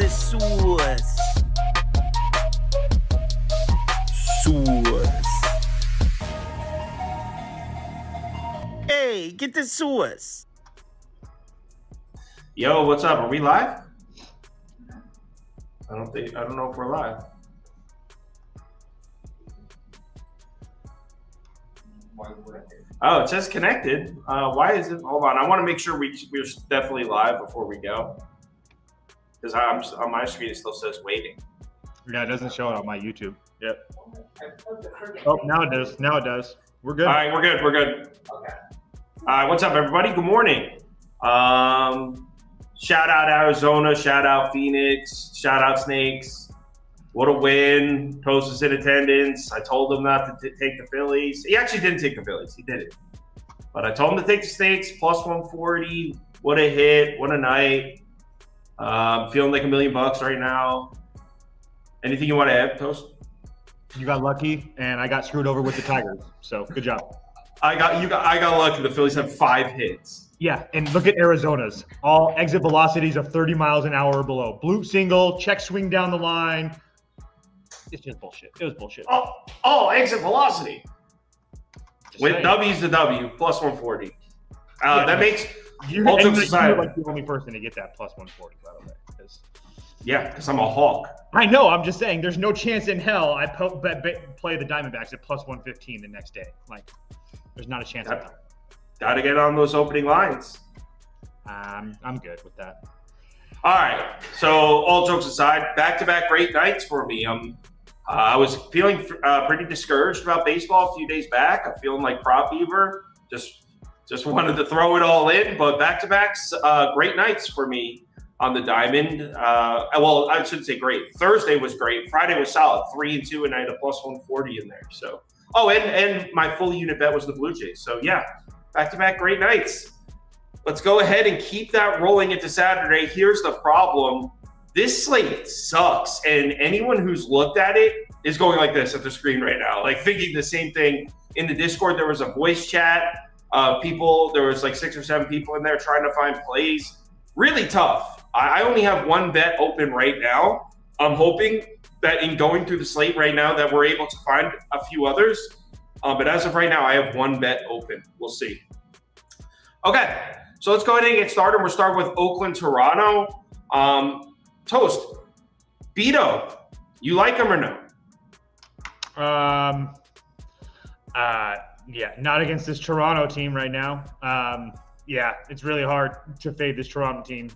the sauce. Sauce. Hey, get the sauce. Yo, what's up? Are we live? I don't know if we're live. Oh, it says connected. Why is it? Hold on. I want to make sure we're definitely live before we go. Because on my screen, it still says waiting. Yeah, it doesn't show it on my YouTube. Yep. Oh, now it does. Now it does. We're good. All right, we're good. We're good. Okay. All right, what's up, everybody? Good morning. Shout out Arizona. Shout out Phoenix. Shout out Snakes. What a win. Toast is in attendance. I told him not to take the Phillies. He actually didn't take the Phillies. He did it. But I told him to take the Snakes, plus 140. What a hit. What a night. Feeling like $1 million right now. Anything you want to add, Toast? You got lucky, and I got screwed over with the Tigers. So good job. I got lucky. The Phillies had 5 hits. Yeah, and look at Arizona's. All exit velocities of 30 miles an hour or below. Bloop single, check swing down the line. It's just bullshit. It was bullshit. Oh, exit velocity. With saying. W's to W, plus 140. Yeah, that makes you're all jokes aside. like the only person to get that plus 140, by the way. Because I'm a hawk. I know. I'm just saying there's no chance in hell I play the Diamondbacks at plus 115 the next day. Like, there's not a chance in hell. Got to get on those opening lines. I'm good with that. All right. So all jokes aside, back-to-back great nights for me. I was feeling pretty discouraged about baseball a few days back. I'm feeling like Prop Beaver. Just wanted to throw it all in. But back-to-backs, great nights for me on the diamond. Well, I shouldn't say great. Thursday was great. Friday was solid. 3-2, and I had a plus 140 in there. So, and my full unit bet was the Blue Jays. So, yeah, back-to-back great nights. Let's go ahead and keep that rolling into Saturday. Here's the problem. This slate sucks, and anyone who's looked at it is going like this at the screen right now, like thinking the same thing. In the Discord, there was a voice chat of people. There was like 6 or 7 people in there trying to find plays. Really tough. I only have one bet open right now. I'm hoping that in going through the slate right now that we're able to find a few others. But as of right now, I have one bet open. We'll see. Okay, so let's go ahead and get started. We'll start with Oakland, Toronto. Toast, Beto, you like him or no? Yeah, not against this Toronto team right now. Yeah, it's really hard to fade this Toronto team.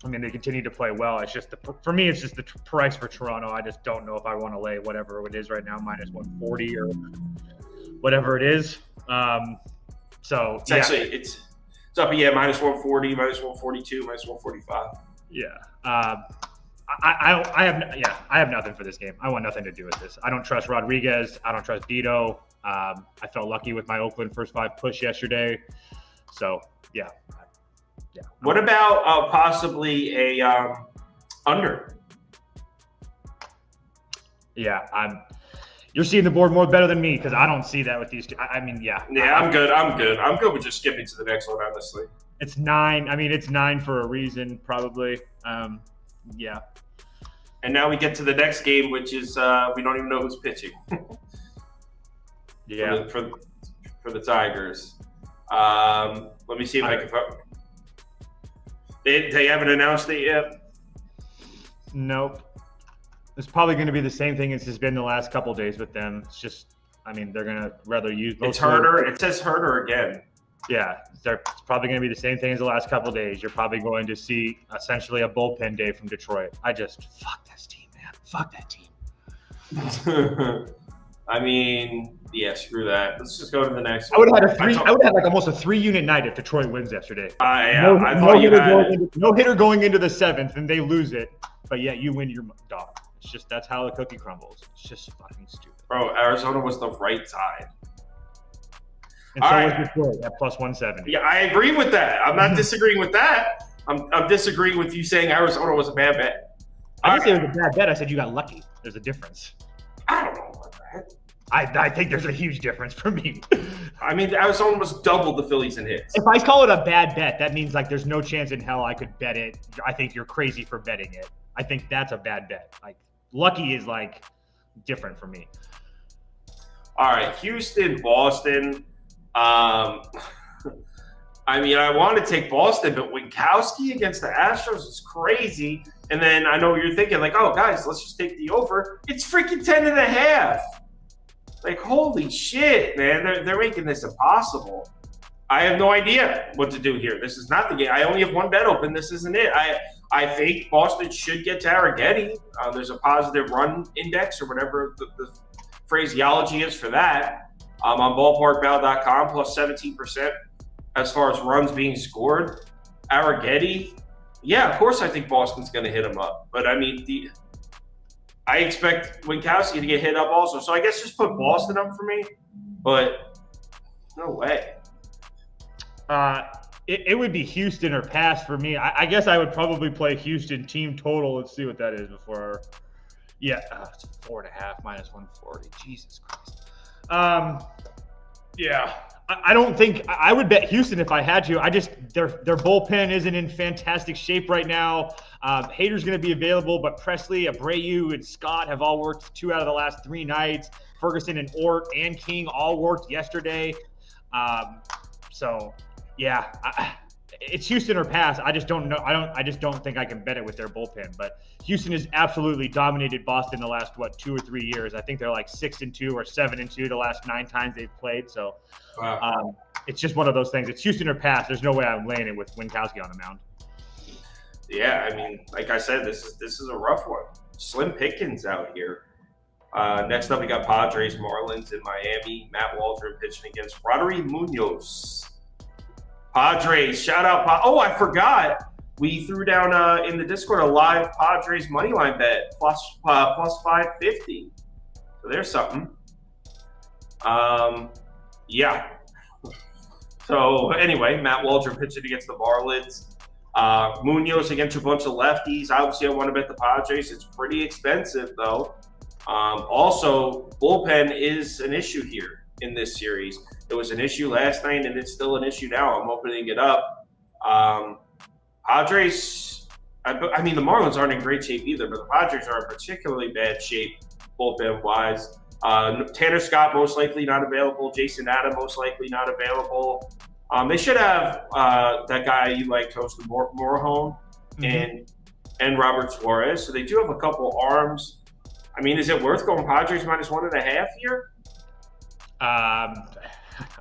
I mean, they continue to play well. It's just for me, it's just the price for Toronto. I just don't know if I want to lay whatever it is right now, minus 140 or whatever it is. So it's actually it's up, minus 140, minus 142, minus 145. Yeah. I have nothing for this game. I want nothing to do with this. I don't trust Rodriguez. I don't trust Beto. I felt lucky with my Oakland first 5 push yesterday. So yeah. What about possibly a under? Yeah, you're seeing the board more better than me because I don't see that with these two. I mean, yeah. Yeah, I'm good. I'm good with just skipping to the next one, honestly. It's 9. I mean, it's 9 for a reason, probably. Yeah. And now we get to the next game, which is we don't even know who's pitching. Yeah. For the Tigers. Let me see if I can. They haven't announced it yet? Nope. It's probably going to be the same thing as it's been the last couple of days with them. It's just, I mean, they're going to rather use. It's Herder. It says Herder again. Yeah, it's probably going to be the same thing as the last couple of days. You're probably going to see essentially a bullpen day from Detroit. Fuck this team, man. Fuck that team. I mean, yeah, screw that. Let's just go to the next one. I would have had like almost a 3-unit night if Detroit wins yesterday. Yeah, I thought you had no hitter going into the 7th, and they lose it, but yet you win your dog. It's just that's how the cookie crumbles. It's just fucking stupid. Bro, Arizona was the right side. And so was Detroit at plus 170. Yeah, I agree with that. I'm not disagreeing with that. I'm disagreeing with you saying Arizona was a bad bet. I didn't say it was a bad bet. I said you got lucky. There's a difference. I don't know about that. I think there's a huge difference for me. I mean, Arizona almost doubled the Phillies in hits. If I call it a bad bet, that means like there's no chance in hell I could bet it. I think you're crazy for betting it. I think that's a bad bet. Like lucky is like different for me. All right, Houston, Boston. I mean, I want to take Boston, but Winkowski against the Astros is crazy. And then I know you're thinking like, oh, guys, let's just take the over. It's freaking 10.5. Like, holy shit, man. They're making this impossible. I have no idea what to do here. This is not the game. I only have one bet open. This isn't it. I think Boston should get to Arrighetti. There's a positive run index or whatever the phraseology is for that. On ballparkbow.com, plus 17% as far as runs being scored. Arrighetti, yeah, of course I think Boston's going to hit him up. But, I mean, I expect Winkowski to get hit up also. So I guess just put Boston up for me. But no way. It would be Houston or pass for me. I guess I would probably play Houston team total. Let's see what that is before. Yeah, it's 4.5 minus 140. Jesus Christ. Yeah, I don't think I would bet Houston if I had to. I just their bullpen isn't in fantastic shape right now. Hader's going to be available, but Presley, Abreu, and Scott have all worked 2 out of the last 3 nights. Ferguson and Ort and King all worked yesterday. So yeah, it's Houston or pass. I just don't know. I just don't think I can bet it with their bullpen. But Houston has absolutely dominated Boston the last 2 or 3 years. I think they're like 6-2 or 7-2 the last 9 times they've played. So wow. It's just one of those things. It's Houston or pass. There's no way I'm laying it with Winkowski on the mound. Yeah, I mean, like I said, this is a rough one. Slim pickings out here. Next up, we got Padres, Marlins in Miami. Matt Waldron pitching against Roderick Munoz. Padres, shout out. Oh, I forgot. We threw down in the Discord a live Padres moneyline bet plus 550. So there's something. Yeah. So anyway, Matt Waldron pitching against the Marlins. Munoz against a bunch of lefties. Obviously, I want to bet the Padres. It's pretty expensive, though. Also, bullpen is an issue here in this series. It was an issue last night, and it's still an issue now. I'm opening it up. Padres, I mean, the Marlins aren't in great shape either, but the Padres are in particularly bad shape bullpen-wise. Tanner Scott most likely not available. Jason Adam most likely not available. They should have that guy you like, Toast Morahone, and Robert Suarez. So they do have a couple arms. I mean, is it worth going Padres minus 1.5 here?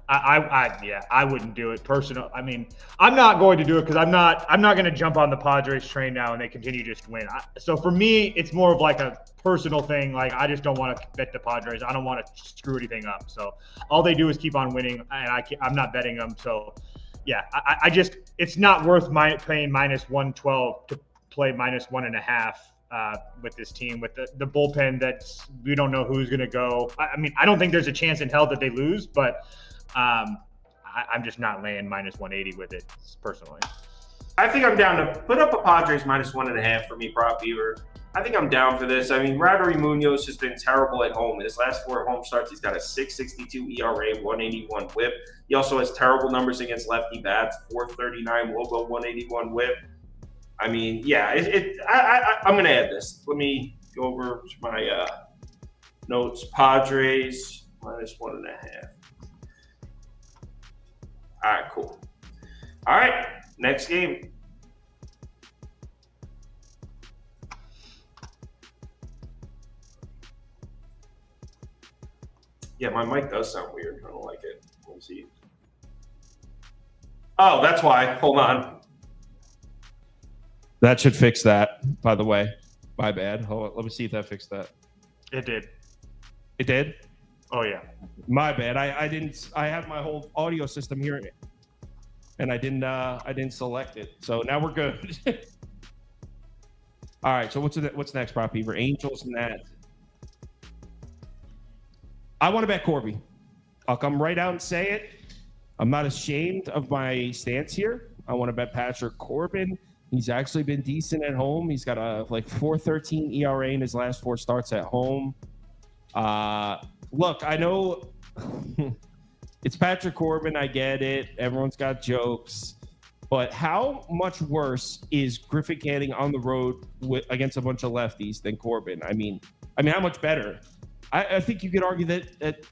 I wouldn't do it personally. I mean, I'm not going to do it because I'm not going to jump on the Padres train now and they continue to just win. So for me, it's more of like a personal thing. Like I just don't want to bet the Padres. I don't want to screw anything up. So all they do is keep on winning, and I'm not betting them. So yeah, I just it's not worth paying minus 112 to play minus 1.5. With this team, with the bullpen that we don't know who's going to go. I mean, I don't think there's a chance in hell that they lose, but I'm just not laying minus 180 with it personally. I think I'm down to put up a Padres minus 1.5 for me, Prop Beaver. I think I'm down for this. I mean, Roderick Munoz has been terrible at home. In his last 4 home starts, he's got a 6.62 ERA, 181 WHIP. He also has terrible numbers against lefty bats, 4.39 WOBA, 181 WHIP. I mean, yeah, I'm going to add this. Let me go over my notes. Padres minus 1.5. All right, cool. All right, next game. Yeah, my mic does sound weird. I don't like it. Let's see. Oh, that's why. Hold on. That should fix that, by the way. My bad. Hold on. Let me see if that fixed that. It did. It did? Oh, yeah. My bad. I didn't. I have my whole audio system here, and I didn't select it. So now we're good. All right. So what's next, Prop Beaver? Angels and that. I want to bet Corby. I'll come right out and say it. I'm not ashamed of my stance here. I want to bet Patrick Corbin. He's actually been decent at home. He's got a 4.13 ERA in his last 4 starts at home. Look, I know it's Patrick Corbin. I get it. Everyone's got jokes. But how much worse is Griffin Canning on the road against a bunch of lefties than Corbin? I mean, how much better? I think you could argue that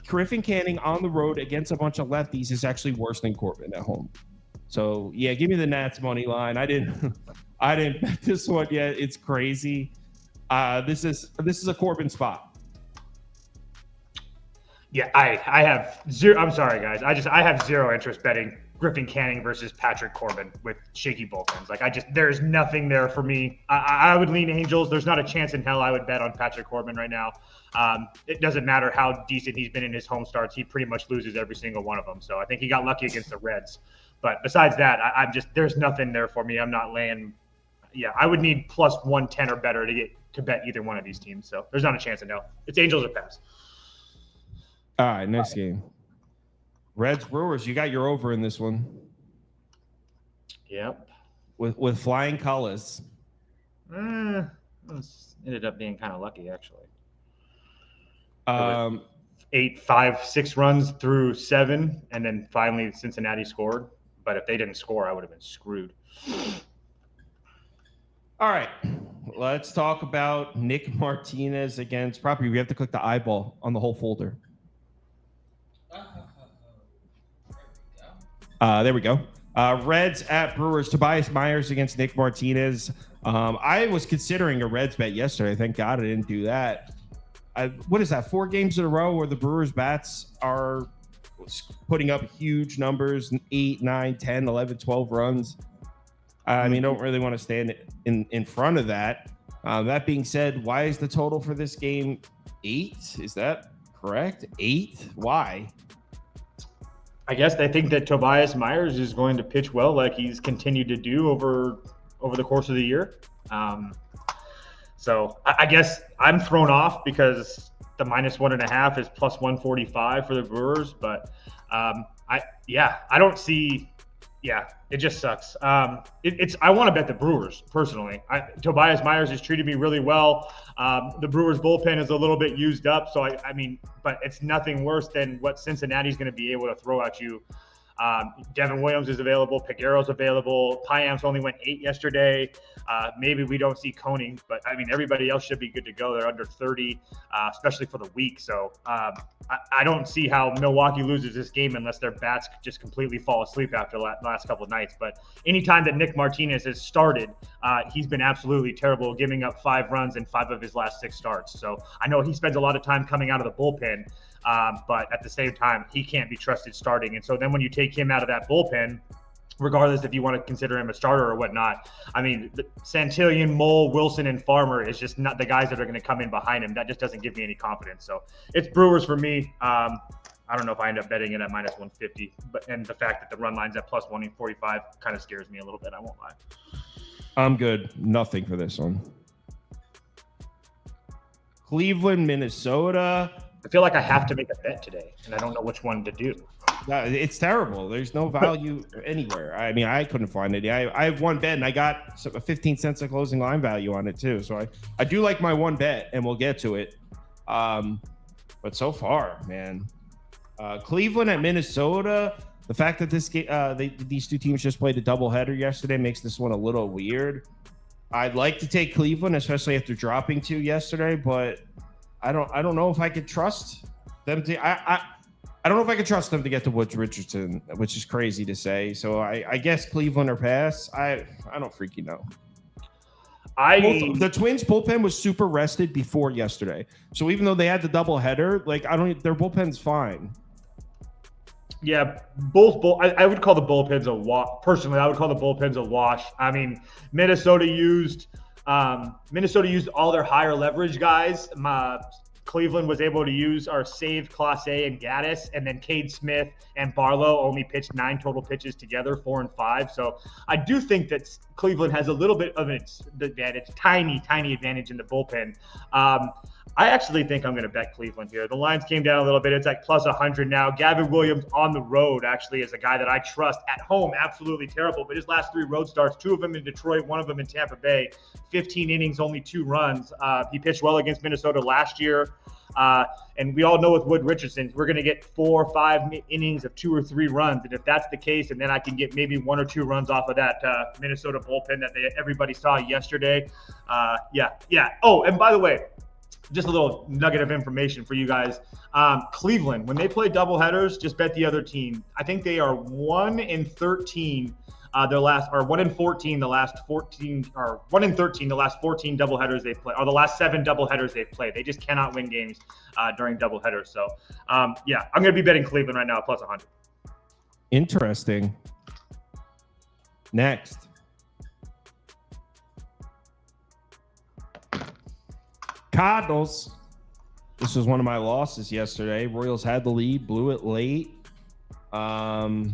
Griffin Canning on the road against a bunch of lefties is actually worse than Corbin at home. So yeah, give me the Nats money line. I didn't bet this one yet. It's crazy. This is a Corbin spot. Yeah, I have zero. I'm sorry, guys. I have zero interest betting Griffin Canning versus Patrick Corbin with shaky bullpens. Like there's nothing there for me. I would lean Angels. There's not a chance in hell I would bet on Patrick Corbin right now. It doesn't matter how decent he's been in his home starts. He pretty much loses every single one of them. So I think he got lucky against the Reds. But besides that, there's nothing there for me. I'm not laying. Yeah, I would need plus 110 or better to bet either one of these teams. So there's not a chance in hell. It's Angels or pass. All right, next game. Reds Brewers, you got your over in this one. Yep. With flying colors. Ended up being kind of lucky, actually. 8, 5, 6 runs through 7, and then finally Cincinnati scored. But if they didn't score, I would have been screwed. All right, let's talk about Nick Martinez against property. We have to click the eyeball on the whole folder. There we go. Reds at Brewers. Tobias Myers against Nick Martinez. I was considering a Reds bet yesterday. Thank God I didn't do that. What is that? 4 games in a row where the Brewers bats are putting up huge numbers, 8, 9, 10, 11, 12 runs. I mean, don't really want to stand in front of that. That being said, why is the total for this game 8? Is that correct? 8? Why? I guess they think that Tobias Myers is going to pitch well like he's continued to do over the course of the year. So I guess I'm thrown off because the -1.5 is plus 145 for the Brewers. But I don't see. Yeah, it just sucks. I want to bet the Brewers personally. Tobias Myers has treated me really well. The Brewers bullpen is a little bit used up, so I mean, but it's nothing worse than what Cincinnati's going to be able to throw at you. Devin Williams is available. Peguero's available. Payamps only went 8 yesterday. Maybe we don't see Koenig, but I mean, everybody else should be good to go. They're under 30, especially for the week. So I don't see how Milwaukee loses this game unless their bats just completely fall asleep after the last couple of nights. But anytime that Nick Martinez has started, he's been absolutely terrible, giving up 5 runs in 5 of his last 6 starts. So I know he spends a lot of time coming out of the bullpen. But at the same time, he can't be trusted starting. And so then when you take him out of that bullpen, regardless if you want to consider him a starter or whatnot, I mean, Santillan, Mole, Wilson, and Farmer is just not the guys that are going to come in behind him. That just doesn't give me any confidence. So it's Brewers for me. I don't know if I end up betting it at -150, and the fact that the run line's at plus 145 kind of scares me a little bit. I won't lie. I'm good. Nothing for this one. Cleveland, Minnesota. I feel like I have to make a bet today, and I don't know which one to do. It's terrible. There's no value anywhere. I mean, I couldn't find it. I have one bet, and I got 15 cents of closing line value on it, too. So I do like my one bet, and we'll get to it. But so far, man. Cleveland at Minnesota, the fact that this game, these two teams just played a doubleheader yesterday makes this one a little weird. I'd like to take Cleveland, especially after dropping 2 yesterday, but I don't know if I could trust them to. I don't know if I could trust them to get to Woods Richardson, which is crazy to say. So I guess Cleveland or pass. I don't freaking know. The Twins bullpen was super rested before yesterday, so even though they had the doubleheader, their bullpen's fine. Yeah, I would call the bullpens a wash. Personally, I would call the bullpens a wash. I mean, Minnesota used all their higher leverage guys. Cleveland was able to use our saved Clase and Gaddis, and then Cade Smith and Barlow only pitched 9 total pitches together, 4 and 5. So I do think that Cleveland has a little bit of an advantage, tiny advantage in the bullpen. I actually think I'm going to bet Cleveland here. The lines came down a little bit. It's like plus 100 now. Gavin Williams on the road actually is a guy that I trust. At home, absolutely terrible. But his last 3 road starts, 2 of them in Detroit, 1 of them in Tampa Bay, 15 innings, only 2 runs. He pitched well against Minnesota last year. And we all know with Wood Richardson, we're going to get 4 or 5 innings of 2 or 3 runs. And if that's the case, and then I can get maybe 1 or 2 runs off of that Minnesota bullpen that everybody saw yesterday. Yeah. Oh, and by the way, just a little nugget of information for you guys. Cleveland, when they play doubleheaders, just bet the other team. I think they are 1-13. Their last, or 1-14, the last 14, or 1-13, the last 14 doubleheaders they've played, or the last 7 doubleheaders they've played. They just cannot win games during doubleheaders. So, yeah, I'm going to be betting Cleveland right now, plus 100. Interesting. Next. Cardinals. This was one of my losses yesterday. Royals had the lead, blew it late. Damn.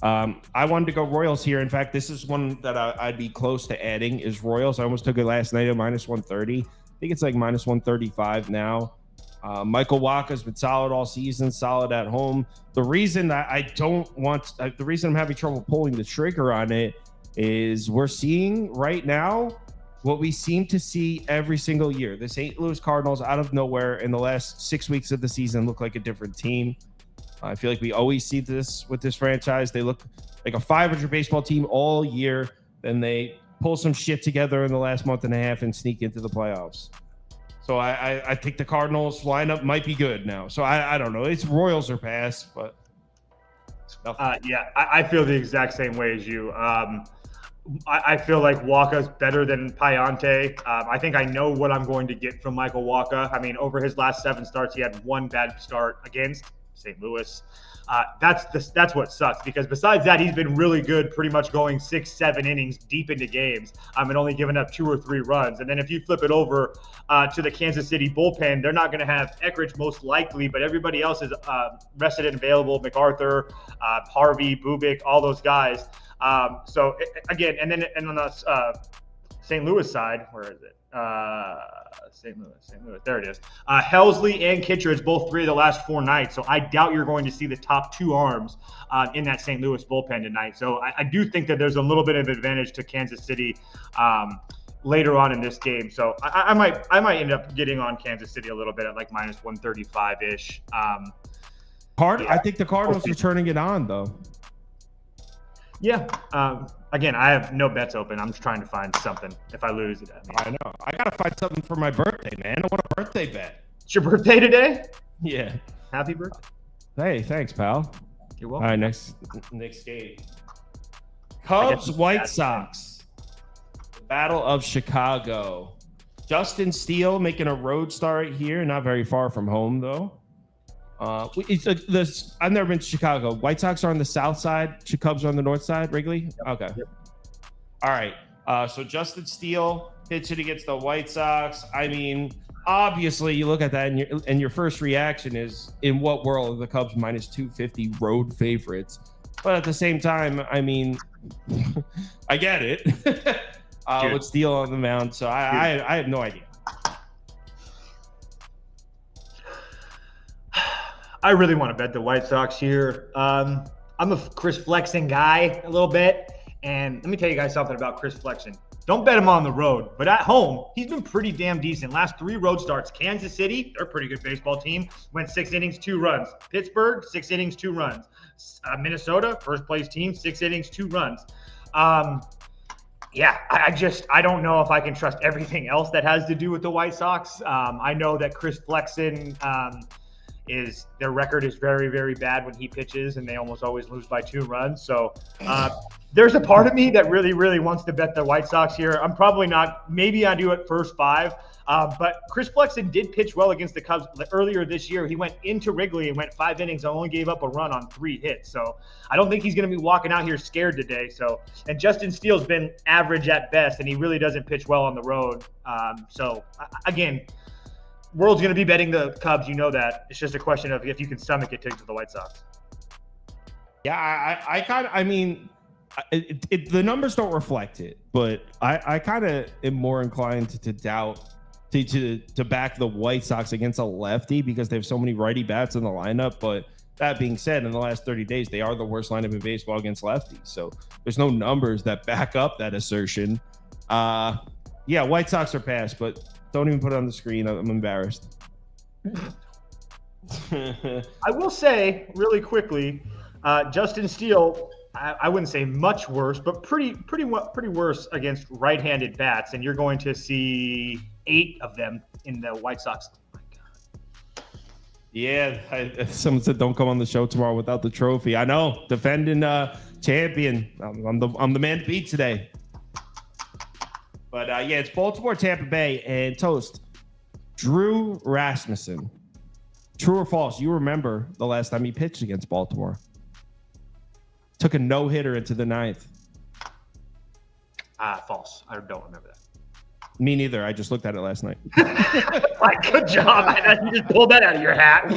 I wanted to go Royals here. In fact, this is one that I'd be close to adding is Royals. I almost took it last night at -130. I think it's like -135 now. Michael Wacha's been solid all season, solid at home. The reason that the reason I'm having trouble pulling the trigger on it is we're seeing right now what we seem to see every single year. The St. Louis Cardinals out of nowhere in the last 6 weeks of the season look like a different team. I feel like we always see this with this franchise. They look like a 500 baseball team all year. Then they pull some shit together in the last month and a half and sneak into the playoffs. So I think the Cardinals lineup might be good now. So I don't know. It's Royals or pass, but yeah, I feel the exact same way as you. I feel like Wacha's better than Payante. I think I know what I'm going to get from Michael Wacha. I mean, over his last 7 starts, he had 1 bad start against St. Louis. That's what sucks, because besides that, he's been really good, pretty much going 6-7 innings deep into games, and only giving up 2 or 3 runs. And then if you flip it over to the Kansas City bullpen, they're not going to have Ekridge most likely, but everybody else is rested and available. MacArthur, Harvey, Bubik, all those guys. So again, and on the St. Louis side, where is it? St. Louis. There it is. Helsley and Kittredge, both 3 of the last 4 nights. So I doubt you're going to see the top 2 arms in that St. Louis bullpen tonight. So I do think that there's a little bit of advantage to Kansas City later on in this game. So I might end up getting on Kansas City a little bit at like -135-ish. I think the Cardinals are turning it on, though. Yeah. Again, I have no bets open. I'm just trying to find something. If I lose it, I know. I gotta find something for my birthday, man. I want a birthday bet. It's your birthday today? Yeah. Happy birthday. Hey, thanks, pal. You're welcome. All right, next game. Cubs, White Sox. Battle of Chicago. Justin Steele making a road start here. Not very far from home, though. I've never been to Chicago. White Sox are on the south side. Cubs are on the north side, Wrigley? Okay. Yep. All right. So Justin Steele hits it against the White Sox. I mean, obviously, you look at that and your first reaction is, in what world are the Cubs -250 road favorites? But at the same time, I mean, I get it. With Steele on the mound. So I have no idea. I really want to bet the White Sox here. I'm a Chris Flexen guy a little bit. And let me tell you guys something about Chris Flexen. Don't bet him on the road, but at home, he's been pretty damn decent. Last 3 road starts. Kansas City, they're a pretty good baseball team, went 6 innings, 2 runs. Pittsburgh, 6 innings, 2 runs. Minnesota, first place team, 6 innings, 2 runs. Yeah, I don't know if I can trust everything else that has to do with the White Sox. I know that Chris Flexen, their record is very, very bad when he pitches, and they almost always lose by 2 runs. So there's a part of me that really, really wants to bet the White Sox here. I'm probably not. Maybe I do it first 5. But Chris Flexen did pitch well against the Cubs earlier this year. He went into Wrigley and went 5 innings and only gave up a run on 3 hits. So I don't think he's going to be walking out here scared today. And Justin Steele's been average at best, and he really doesn't pitch well on the road. Again, world's going to be betting the Cubs. You know that. It's just a question of if you can stomach it to the White Sox. Yeah, I mean, the numbers don't reflect it, but I kind of am more inclined to doubt to back the White Sox against a lefty because they have so many righty bats in the lineup. But that being said, in the last 30 days, they are the worst lineup in baseball against lefties. So there's no numbers that back up that assertion. Yeah, White Sox are passed, but Don't even put it on the screen. I'm embarrassed. I will say really quickly, Justin Steele, I wouldn't say much worse, but pretty worse against right-handed bats, and you're going to see 8 of them in the White Sox. Oh my God. Yeah, someone said don't come on the show tomorrow without the trophy. I know, defending champion. I'm the man to beat today. But yeah, it's Baltimore, Tampa Bay, and Toast. Drew Rasmussen. True or false? You remember the last time he pitched against Baltimore? Took a no-hitter into the 9th. False. I don't remember that. Me neither. I just looked at it last night. Good job. You just pulled that out of your hat.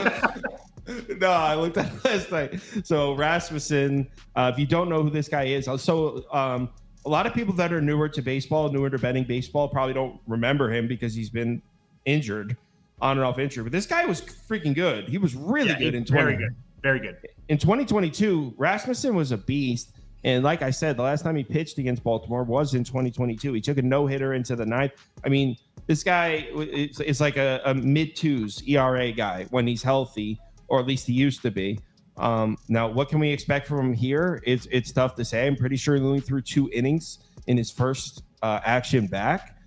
No, I looked at it last night. So Rasmussen, if you don't know who this guy is, so a lot of people that are newer to baseball, newer to betting baseball, probably don't remember him because he's been injured, on and off injured. But this guy was freaking good. He was really good in 20. Very good. In 2022, Rasmussen was a beast. And like I said, the last time he pitched against Baltimore was in 2022. He took a no-hitter into the 9th. I mean, this guy is like a mid-2s ERA guy when he's healthy, or at least he used to be. Now, what can we expect from him here? It's tough to say. I'm pretty sure he only threw 2 innings in his first action back.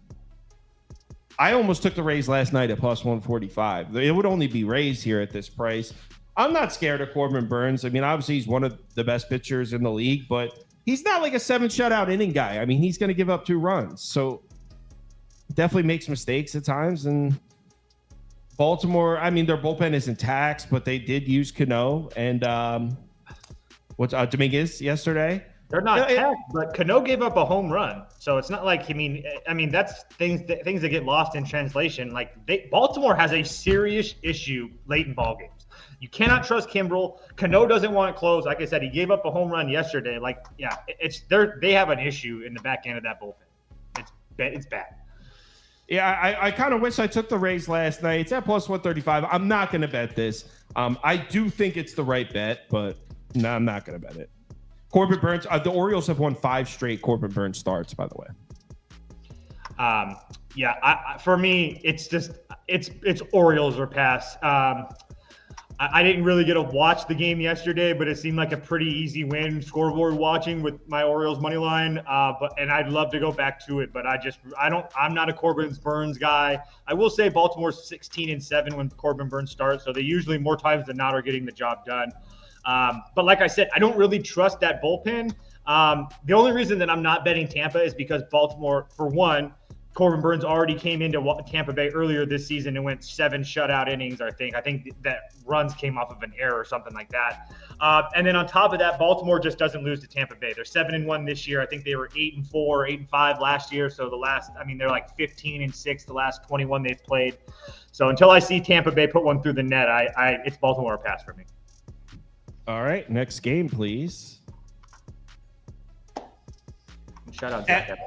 I almost took the Rays last night at plus 145. It would only be Rays here at this price. I'm not scared of Corbin Burns. I mean, obviously he's one of the best pitchers in the league, but he's not like a 7 shutout inning guy. I mean, he's going to give up 2 runs. So definitely makes mistakes at times. And Baltimore, I mean, their bullpen isn't taxed, but they did use Cano and Dominguez yesterday. They're not taxed, but Cano gave up a home run. So it's not like, I mean, that's things that get lost in translation. Like Baltimore has a serious issue late in ball games. You cannot trust Kimbrel. Cano doesn't want to close. Like I said, he gave up a home run yesterday. Like, yeah, they have an issue in the back end of that bullpen. It's bad. Yeah, I kind of wish I took the Rays last night. It's at plus 135. I'm not going to bet this. I do think it's the right bet, but no, I'm not going to bet it. Corbin Burns, the Orioles have won 5 straight Corbin Burns starts, by the way. Yeah, for me, it's Orioles or pass. I didn't really get to watch the game yesterday, but it seemed like a pretty easy win scoreboard watching with my Orioles money line. And I'd love to go back to it, but I'm not a Corbin Burns guy. I will say Baltimore's 16-7 when Corbin Burns starts, so they usually more times than not are getting the job done. But like I said, I don't really trust that bullpen. The only reason that I'm not betting Tampa is because Baltimore, for one, Corbin Burns already came into Tampa Bay earlier this season and went 7 shutout innings, I think. I think that runs came off of an error or something like that. And then on top of that, Baltimore just doesn't lose to Tampa Bay. They're 7-1 this year. I think they were 8-4, 8-5 last year. So they're like 15-6 the last 21 they've played. So until I see Tampa Bay put one through the net, it's Baltimore or pass for me. All right, next game, please. Shout out Zach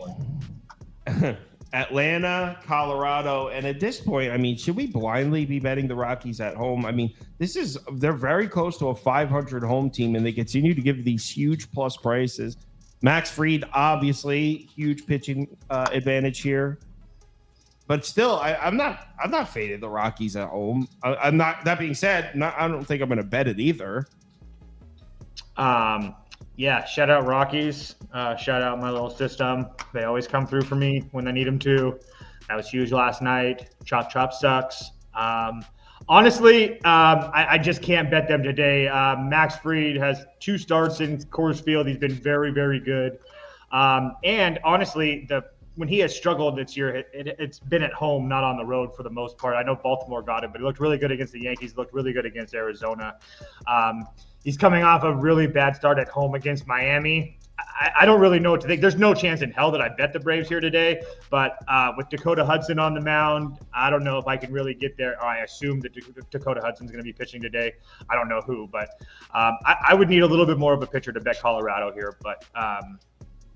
Eflin. Atlanta, Colorado, and at this point, I mean, should we blindly be betting the Rockies at home? I mean, they're very close to a 500 home team, and they continue to give these huge plus prices. Max Fried, obviously, huge pitching advantage here, but still, I'm not fading the Rockies at home. I'm not. That being said, I don't think I'm going to bet it either. Yeah, shout out Rockies. Shout out my little system. They always come through for me when I need them to. That was huge last night. Chop sucks. Honestly, I just can't bet them today. Max Fried has 2 starts in Coors Field. He's been very, very good. And honestly, when he has struggled this year, it's been at home, not on the road for the most part. I know Baltimore got him, but he looked really good against the Yankees. Looked really good against Arizona. He's coming off a really bad start at home against Miami. I don't really know what to think. There's no chance in hell that I bet the Braves here today, but with Dakota Hudson on the mound, I don't know if I can really get there. I assume that Dakota Hudson's going to be pitching today. I don't know who, but I would need a little bit more of a pitcher to bet Colorado here. But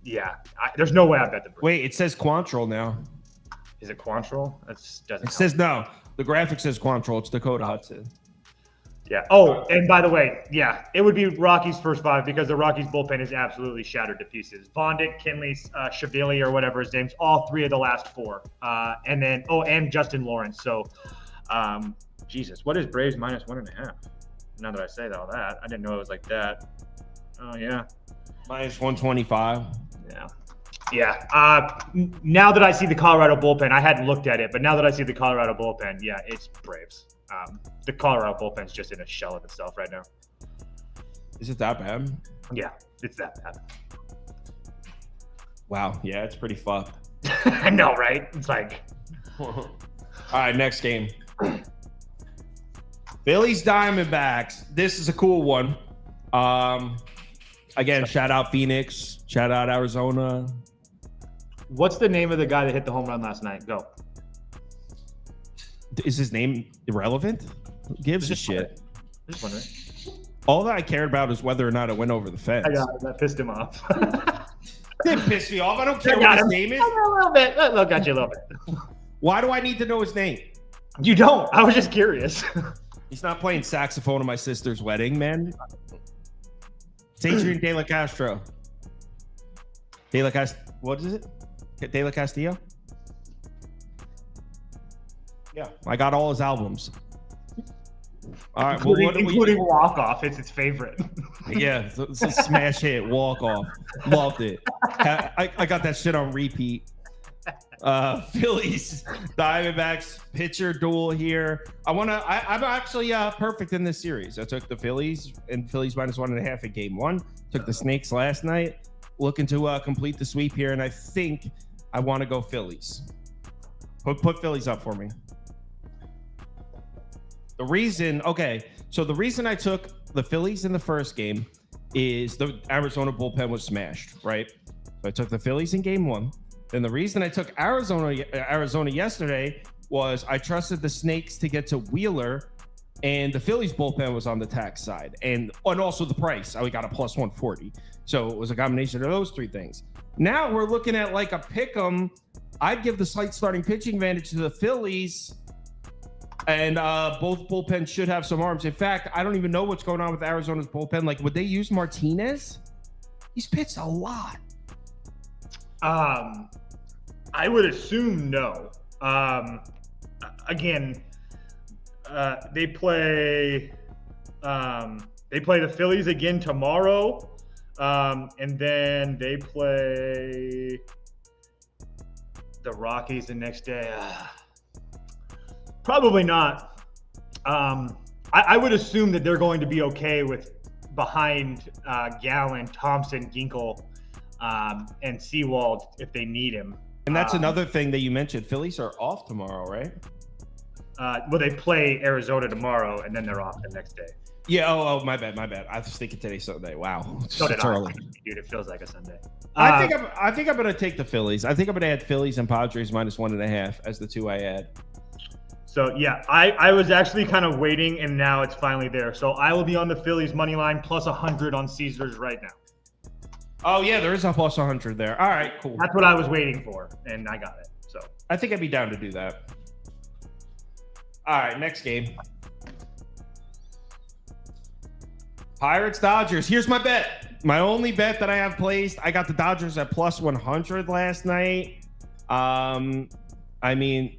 yeah, there's no way I bet the Braves. Wait, it says Quantrill now. Is it Quantrill? It says no. The graphic says Quantrill. It's Dakota Hudson. Yeah. Oh, and by the way, yeah, it would be Rockies' first 5 because the Rockies' bullpen is absolutely shattered to pieces. Vondick, Kinley, Shavili, or whatever his name's, all 3 of the last 4. And then, and Justin Lawrence. So, Jesus, what is Braves -1.5? Now that I say all that, I didn't know it was like that. Oh, yeah. -125. Yeah. Yeah. Now that I see the Colorado bullpen, I hadn't looked at it, but now that I see the Colorado bullpen, yeah, it's Braves. The Colorado bullpen's just in a shell of itself right now. Is it that bad? Yeah, it's that bad. Wow. Yeah, it's pretty fucked. I know, right? It's like. All right, next game. Phillies Diamondbacks. This is a cool one. Again, shout out Phoenix. Shout out Arizona. What's the name of the guy that hit the home run last night? Go. Is his name irrelevant? Who gives a shit? Just wondering. All that I cared about is whether or not it went over the fence. I got it. That pissed him off. Didn't piss me off. I don't care what his name is. A little bit. Look at you a little bit. Why do I need to know his name? You don't. I was just curious. He's not playing saxophone at my sister's wedding, man. It's Adrian De La Castro. What is it? De La Castillo? Yeah, I got all his albums. All right, including Walk Off. It's its favorite. Yeah, it's a smash hit. Walk Off. Loved it. I got that shit on repeat. Phillies, Diamondbacks, pitcher duel here. I'm actually perfect in this series. I took the Phillies and Phillies -1.5 in game 1. Took the Snakes last night. Looking to complete the sweep here, and I think I want to go Phillies. Put Phillies up for me. The reason I took the Phillies in the first game is the Arizona bullpen was smashed, right? So I took the Phillies in game 1. Then the reason I took Arizona yesterday was I trusted the Snakes to get to Wheeler, and the Phillies bullpen was on the tax side, and also the price. I got a +140. So it was a combination of those 3 things. Now we're looking at like a pick 'em. I'd give the slight starting pitching advantage to the Phillies, and both bullpens should have some arms. In fact, I don't even know what's going on with Arizona's bullpen. Like, would they use Martinez? He's pitched a lot. I would assume no. Again, they play the Phillies again tomorrow, and then they play the Rockies the next day. Probably not. I would assume that they're going to be okay with behind Gallen, Thompson, Ginkel, and Seawald if they need him. And that's another thing that you mentioned. Phillies are off tomorrow, right? Well, they play Arizona tomorrow, and then they're off the next day. Yeah. Oh, my bad. I was thinking today's Sunday. Wow. So did it's I. early. Dude, it feels like a Sunday. I think I'm gonna take the Phillies. I think I'm gonna add Phillies and Padres -1.5 as the 2 I add. So yeah, I was actually kind of waiting, and now it's finally there. So I will be on the Phillies money line +100 on Caesars right now. Oh yeah, there is a +100 there. All right, cool. That's what I was waiting for, and I got it. So I think I'd be down to do that. All right, next game. Pirates Dodgers. Here's my bet. My only bet that I have placed. I got the Dodgers at +100 last night. I mean,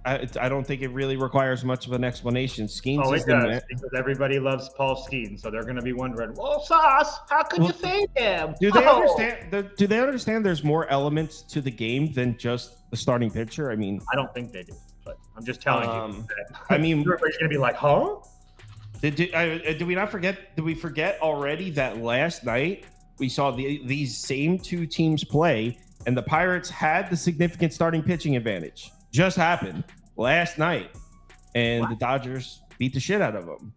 I don't think it really requires much of an explanation. Skeens it is does, because everybody loves Paul Skeens, so they're going to be wondering, well, Sauce, how could you fade him? Do they understand? Do they understand there's more elements to the game than just the starting pitcher? I mean, I don't think they do, but I'm just telling you. I mean, everybody's going to be like, huh? Did we not forget? Did we forget already that last night we saw these same 2 teams play, and the Pirates had the significant starting pitching advantage? Just happened last night, and the Dodgers beat the shit out of them.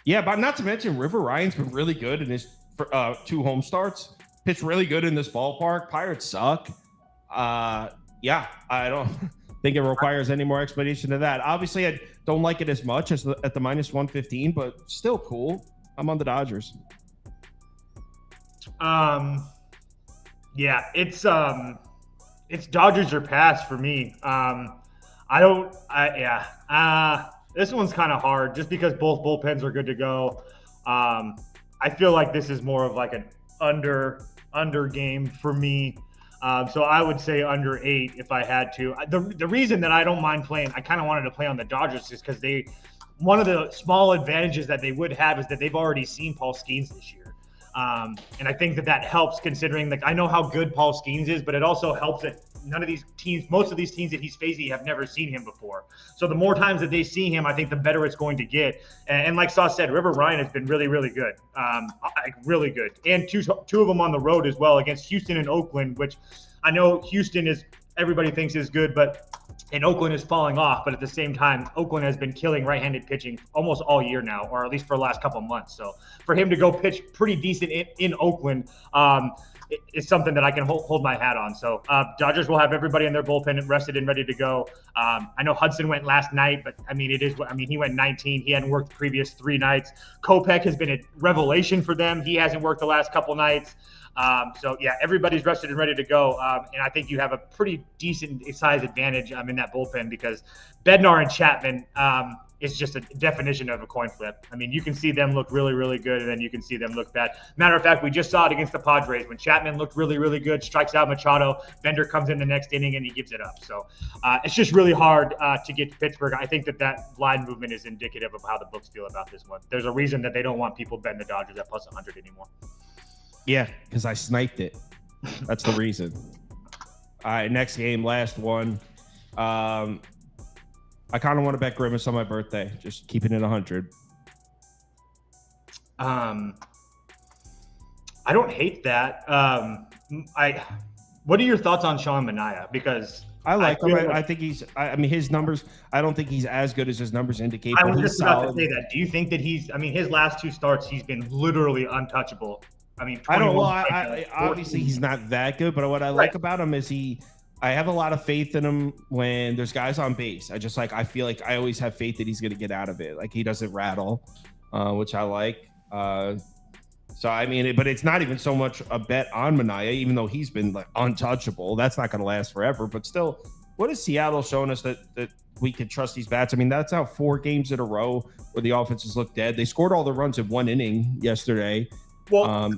Yeah, but not to mention River Ryan's been really good in his 2 home starts. Pitched really good in this ballpark. Pirates suck. Yeah, I don't think it requires any more explanation to that. Obviously, I don't like it as much as at the -115, but still cool. I'm on the Dodgers. Yeah, it's Dodgers or pass for me. This one's kind of hard just because both bullpens are good to go. I feel like this is more of like an under game for me. So I would say under 8 if I had to. The reason that I don't mind playing, I kind of wanted to play on the Dodgers is because one of the small advantages that they would have is that they've already seen Paul Skeens this year. And I think that helps considering, like, I know how good Paul Skeens is, but it also helps that most of these teams that he's facing have never seen him before. So the more times that they see him, I think the better it's going to get. And like Sauce said, River Ryan has been really, really good. Really good. And two of them on the road as well against Houston and Oakland, which I know Houston everybody thinks is good, and Oakland is falling off. But at the same time, Oakland has been killing right-handed pitching almost all year now, or at least for the last couple of months. So for him to go pitch pretty decent in Oakland, it's something that I can hold my hat on. So Dodgers will have everybody in their bullpen rested and ready to go. I know Hudson went last night, but he went 19. He hadn't worked the previous 3 nights. Kopech has been a revelation for them. He hasn't worked the last couple nights. So yeah, everybody's rested and ready to go. And I think you have a pretty decent size advantage in that bullpen because Bednar and Chapman is just a definition of a coin flip. I mean, you can see them look really, really good, and then you can see them look bad. Matter of fact, we just saw it against the Padres when Chapman looked really, really good, strikes out Machado. Bender comes in the next inning and he gives it up. So it's just really hard to get to Pittsburgh. I think that line movement is indicative of how the books feel about this one. There's a reason that they don't want people betting the Dodgers at plus 100 anymore. Yeah, because I sniped it. That's the reason. All right, next game, last one. I kind of want to bet Grimace on my birthday. Just keeping it 100. I don't hate that. What are your thoughts on Sean Manaea? Because I like him. I think his numbers, I don't think he's as good as his numbers indicate. I was just about to say that. Do you think that his last 2 starts, he's been literally untouchable? Obviously he's not that good, but what I like about him is I have a lot of faith in him when there's guys on base. I feel like I always have faith that he's going to get out of it. Like he doesn't rattle, which I like. But it's not even so much a bet on Manaea, even though he's been like untouchable. That's not going to last forever. But still, what has Seattle shown us that we can trust these bats? I mean, that's how 4 games in a row where the offenses look dead. They scored all the runs in 1 inning yesterday. Well,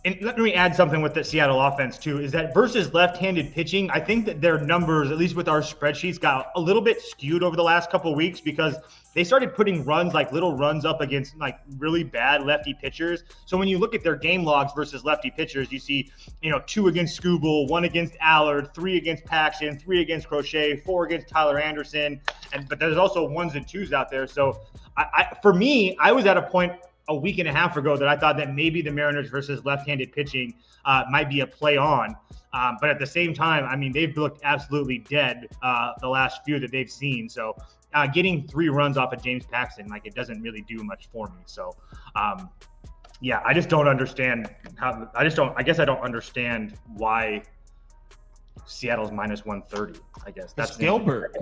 and let me add something with the Seattle offense too, is that versus left-handed pitching, I think that their numbers, at least with our spreadsheets, got a little bit skewed over the last couple of weeks because they started putting little runs up against like really bad lefty pitchers. So when you look at their game logs versus lefty pitchers, you see, 2 against Skubal, 1 against Allard, 3 against Paxton, 3 against Crochet, 4 against Tyler Anderson. But there's also 1s and 2s out there. So for me, I was at a point a week and a half ago that I thought that maybe the Mariners versus left-handed pitching might be a play on. But at the same time, I mean, they've looked absolutely dead the last few that they've seen. So getting 3 runs off of James Paxton, it doesn't really do much for me. So I just don't understand I guess I don't understand why Seattle's minus 130, I guess. That's Gilbert.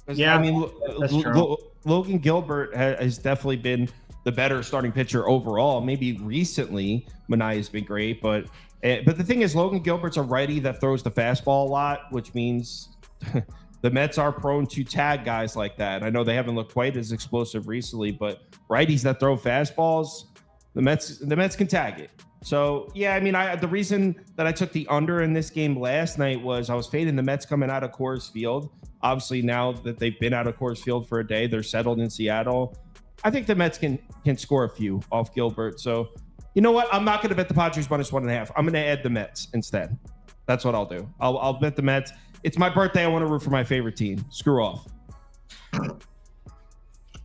Yeah, I mean, that's true. Logan Gilbert has definitely been the better starting pitcher overall. Maybe recently, Manaea has been great, but the thing is, Logan Gilbert's a righty that throws the fastball a lot, which means the Mets are prone to tag guys like that. I know they haven't looked quite as explosive recently, but righties that throw fastballs, the Mets can tag it. So, yeah, I mean, the reason that I took the under in this game last night was I was fading the Mets coming out of Coors Field. Obviously, now that they've been out of Coors Field for a day, they're settled in Seattle. I think the Mets can score a few off Gilbert. So, you know what? I'm not going to bet the Padres minus 1.5. I'm going to add the Mets instead. That's what I'll do. I'll bet the Mets. It's my birthday. I want to root for my favorite team. Screw off.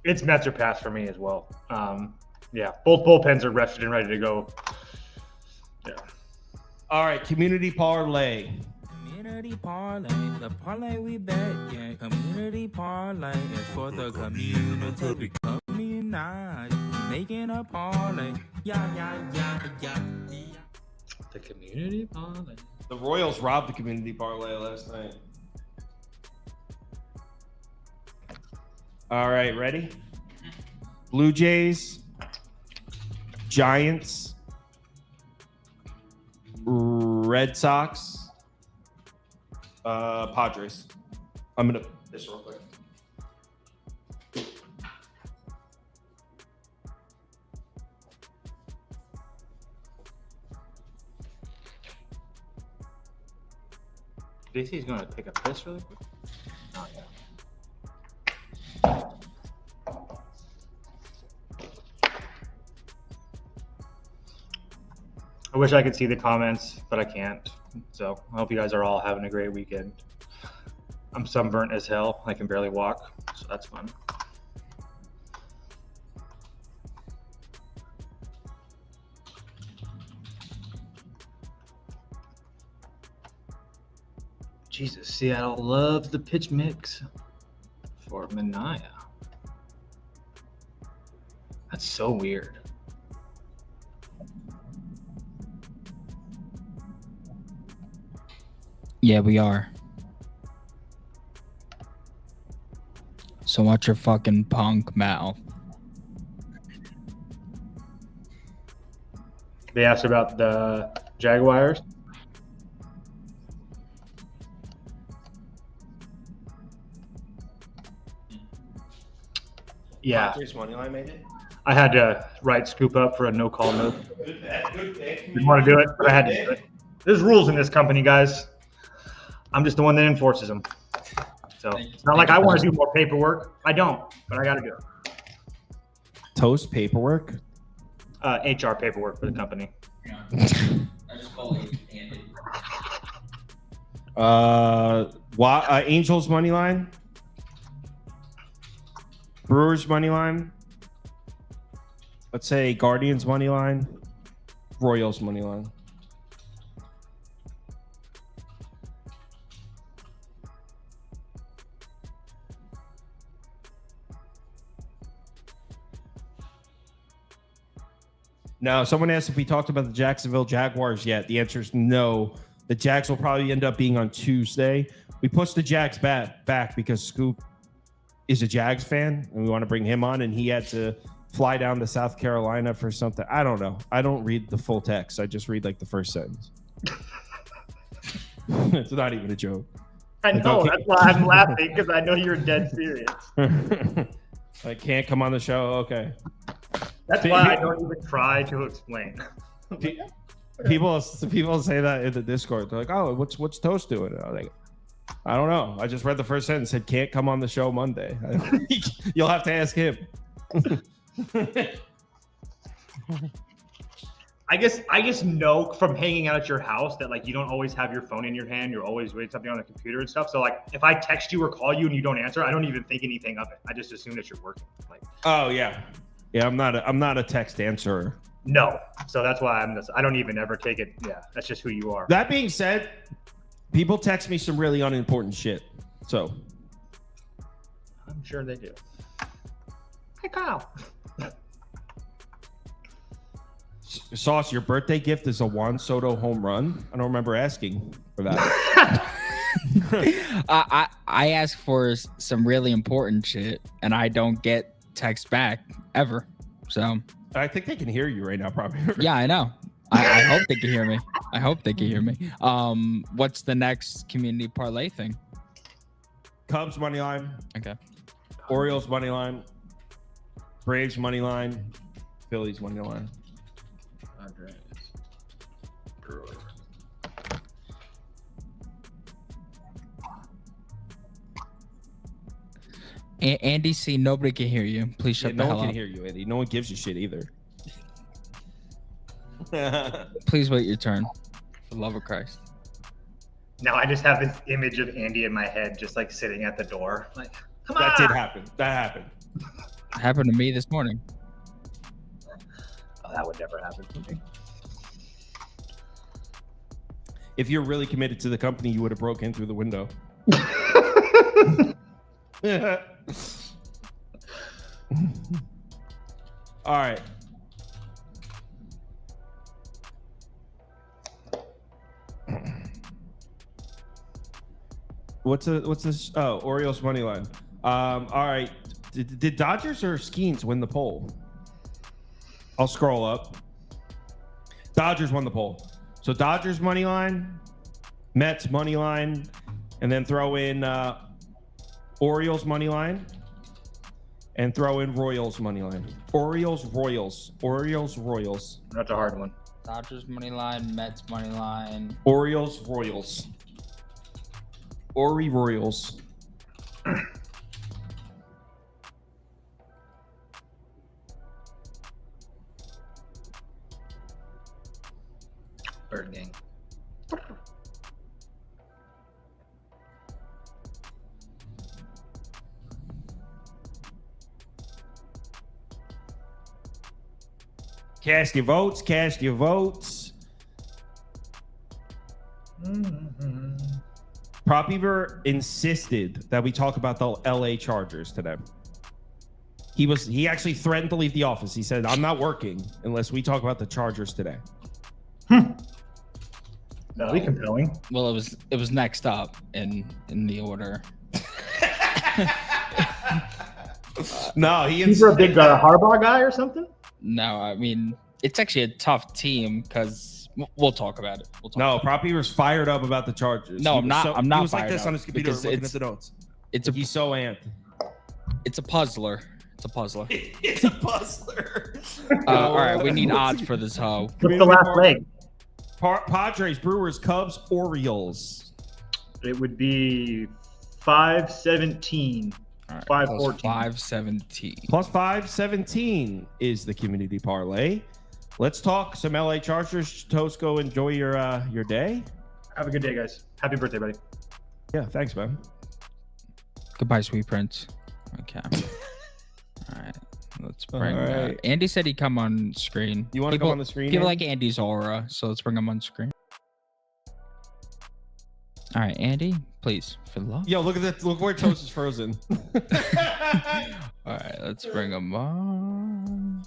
It's Mets or pass for me as well. Both bullpens are rested and ready to go. Yeah. All right, community parlay. Community parlay, the parlay we bet, yeah. Community parlay is for the community. We community, making a parlay, yeah. The community parlay. The Royals robbed the community parlay last night. All right, ready? Blue Jays, Giants, Red Sox, Padres. I'm gonna this real quick. Do you think he's going to take a piss really quick? Oh, yeah. I wish I could see the comments, but I can't. So I hope you guys are all having a great weekend. I'm sunburnt as hell. I can barely walk, so that's fun. Jesus, Seattle loves the pitch mix for Mania. That's so weird. Yeah, we are. So watch your fucking punk mouth. They asked about the Jaguars. Yeah, Padres money line made it. I had to write Scoop up for a no call note. Good bet. Good pick. Didn't want to do it, but I had to do it. There's rules in this company, guys. I'm just the one that enforces them. So it's not like I want to do more paperwork. I don't, but I got to do it. Toast paperwork. HR paperwork for the company. Yeah. I just call it handed. Angels money line. Brewers money line. Let's say Guardians money line. Royals money line. Now, someone asked if we talked about the Jacksonville Jaguars yet. The answer is no. The Jags will probably end up being on Tuesday. We pushed the Jags back because Scoop is a Jags fan, and we want to bring him on, and he had to fly down to South Carolina for something. I don't know. I don't read the full text. I just read like the first sentence. It's not even a joke. I know. That's why I'm laughing, because I know you're dead serious. I can't come on the show. Okay. That's why I don't even try to explain. People say that in the Discord. They're like, "Oh, what's Toast doing?" And I'm like, "I don't know. I just read the first sentence. Said can't come on the show Monday." You'll have to ask him. I guess know from hanging out at your house that like you don't always have your phone in your hand. You're always reading something on the computer and stuff. So like if I text you or call you and you don't answer, I don't even think anything of it. I just assume that you're working. Like, oh yeah. Yeah, I'm not a text answerer. No, so that's why I don't even ever take it. Yeah, that's just who you are. That being said, people text me some really unimportant shit. So I'm sure they do. Hey Kyle. Sauce, your birthday gift is a Juan Soto home run. I don't remember asking for that. I ask for some really important shit, and I don't get text back ever. So I think they can hear you right now, probably. yeah, I know. I hope they can hear me. I hope they can hear me. What's the next community parlay thing? Cubs money line. Okay. Orioles money line. Braves money line. Phillies money line. Padres. Andy C, nobody can hear you. Please shut the no hell one can up. hear you, Andy. No one gives a shit either. Please wait your turn. For the love of Christ. Now I just have this image of Andy in my head, just like sitting at the door. Like, come on. That did happen. That happened. It happened to me this morning. Oh, that would never happen to me. If you're really committed to the company, you would have broke in through the window. All right. What's this? Oh, Orioles money line. All right. Did Dodgers or Skeens win the poll? I'll scroll up. Dodgers won the poll. So Dodgers money line, Mets money line, and then throw in Orioles money line, and throw in Royals money line. Orioles. That's a hard one. Dodgers money line, Mets money line. Orioles. Orioles. Bird gang. Cast your votes. Cast your votes. Prop Beaver insisted that we talk about the LA Chargers today. He actually threatened to leave the office. He said, "I'm not working unless we talk about the Chargers today." That'll be compelling. Well, it was next up in the order. No, He's a big Harbaugh guy or something? No, I mean, it's actually a tough team because we'll talk about it. No, Prop Beaver's fired up about the Chargers. No, I'm not. I'm not. He was like fired this up on his computer because looking at the notes. He's so amped. It's a puzzler. It's a puzzler. It's a puzzler. All right, we need odds for this hoe. What's the last leg? Padres, Brewers, Cubs, Orioles. It would be 517. All right, 514. 517. Plus 517 is the community parlay. Let's talk some LA Chargers. Tosco, enjoy your day. Have a good day, guys. Happy birthday, buddy. Yeah, thanks, man. Goodbye, sweet prince. Okay. All right. Let's bring. All right. Andy said he'd come on screen. You want to come on the screen? People Andy? like Andy's aura, so let's bring him on screen. All right, Andy, please, for love. Yo, look at that. Look where Toast is frozen. All right, let's bring him on.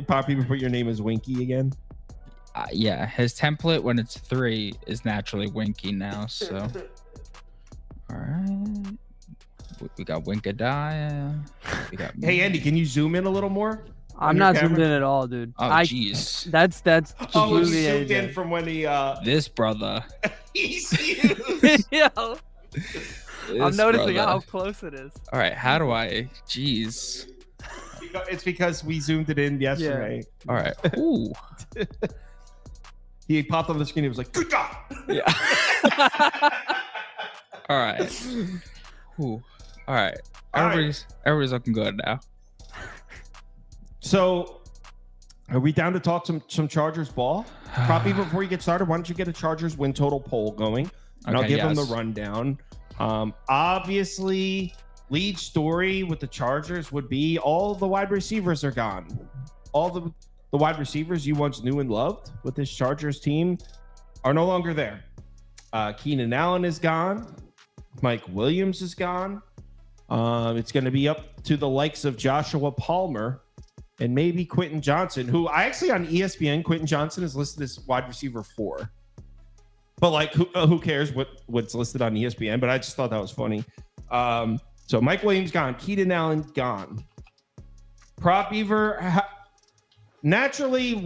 Pop, you put your name as Winky again. Yeah, his template when it's 3 is naturally Winky now. So, all right, we got Winkadiah. We got. Hey, Andy, can you zoom in a little more? I'm not zoomed in at all, dude. Oh, jeez. That's Oh, he's completely zoomed AJ. in from when he This brother. he's huge. Yo, I'm This noticing brother. how close it is. All right, how do I? Jeez. It's because we zoomed it in yesterday. All right. Ooh. He popped on the screen. He was like, "Good God!" Yeah. All right. Ooh. All right. All right. Everybody's looking good now. So, are we down to talk some Chargers ball? Prop Beaver, before you get started, why don't you get a Chargers win total poll going? And I'll Okay, give them the yes. rundown. Obviously, lead story with the Chargers would be all the wide receivers are gone. All the wide receivers you once knew and loved with this Chargers team are no longer there. Keenan Allen is gone. Mike Williams is gone. It's going to be up to the likes of Joshua Palmer and maybe Quentin Johnson, who I actually on ESPN, Quentin Johnson is listed as wide receiver 4. But like, who cares what's listed on ESPN? But I just thought that was funny. So Mike Williams gone, Keenan Allen gone. Prop Beaver. Naturally,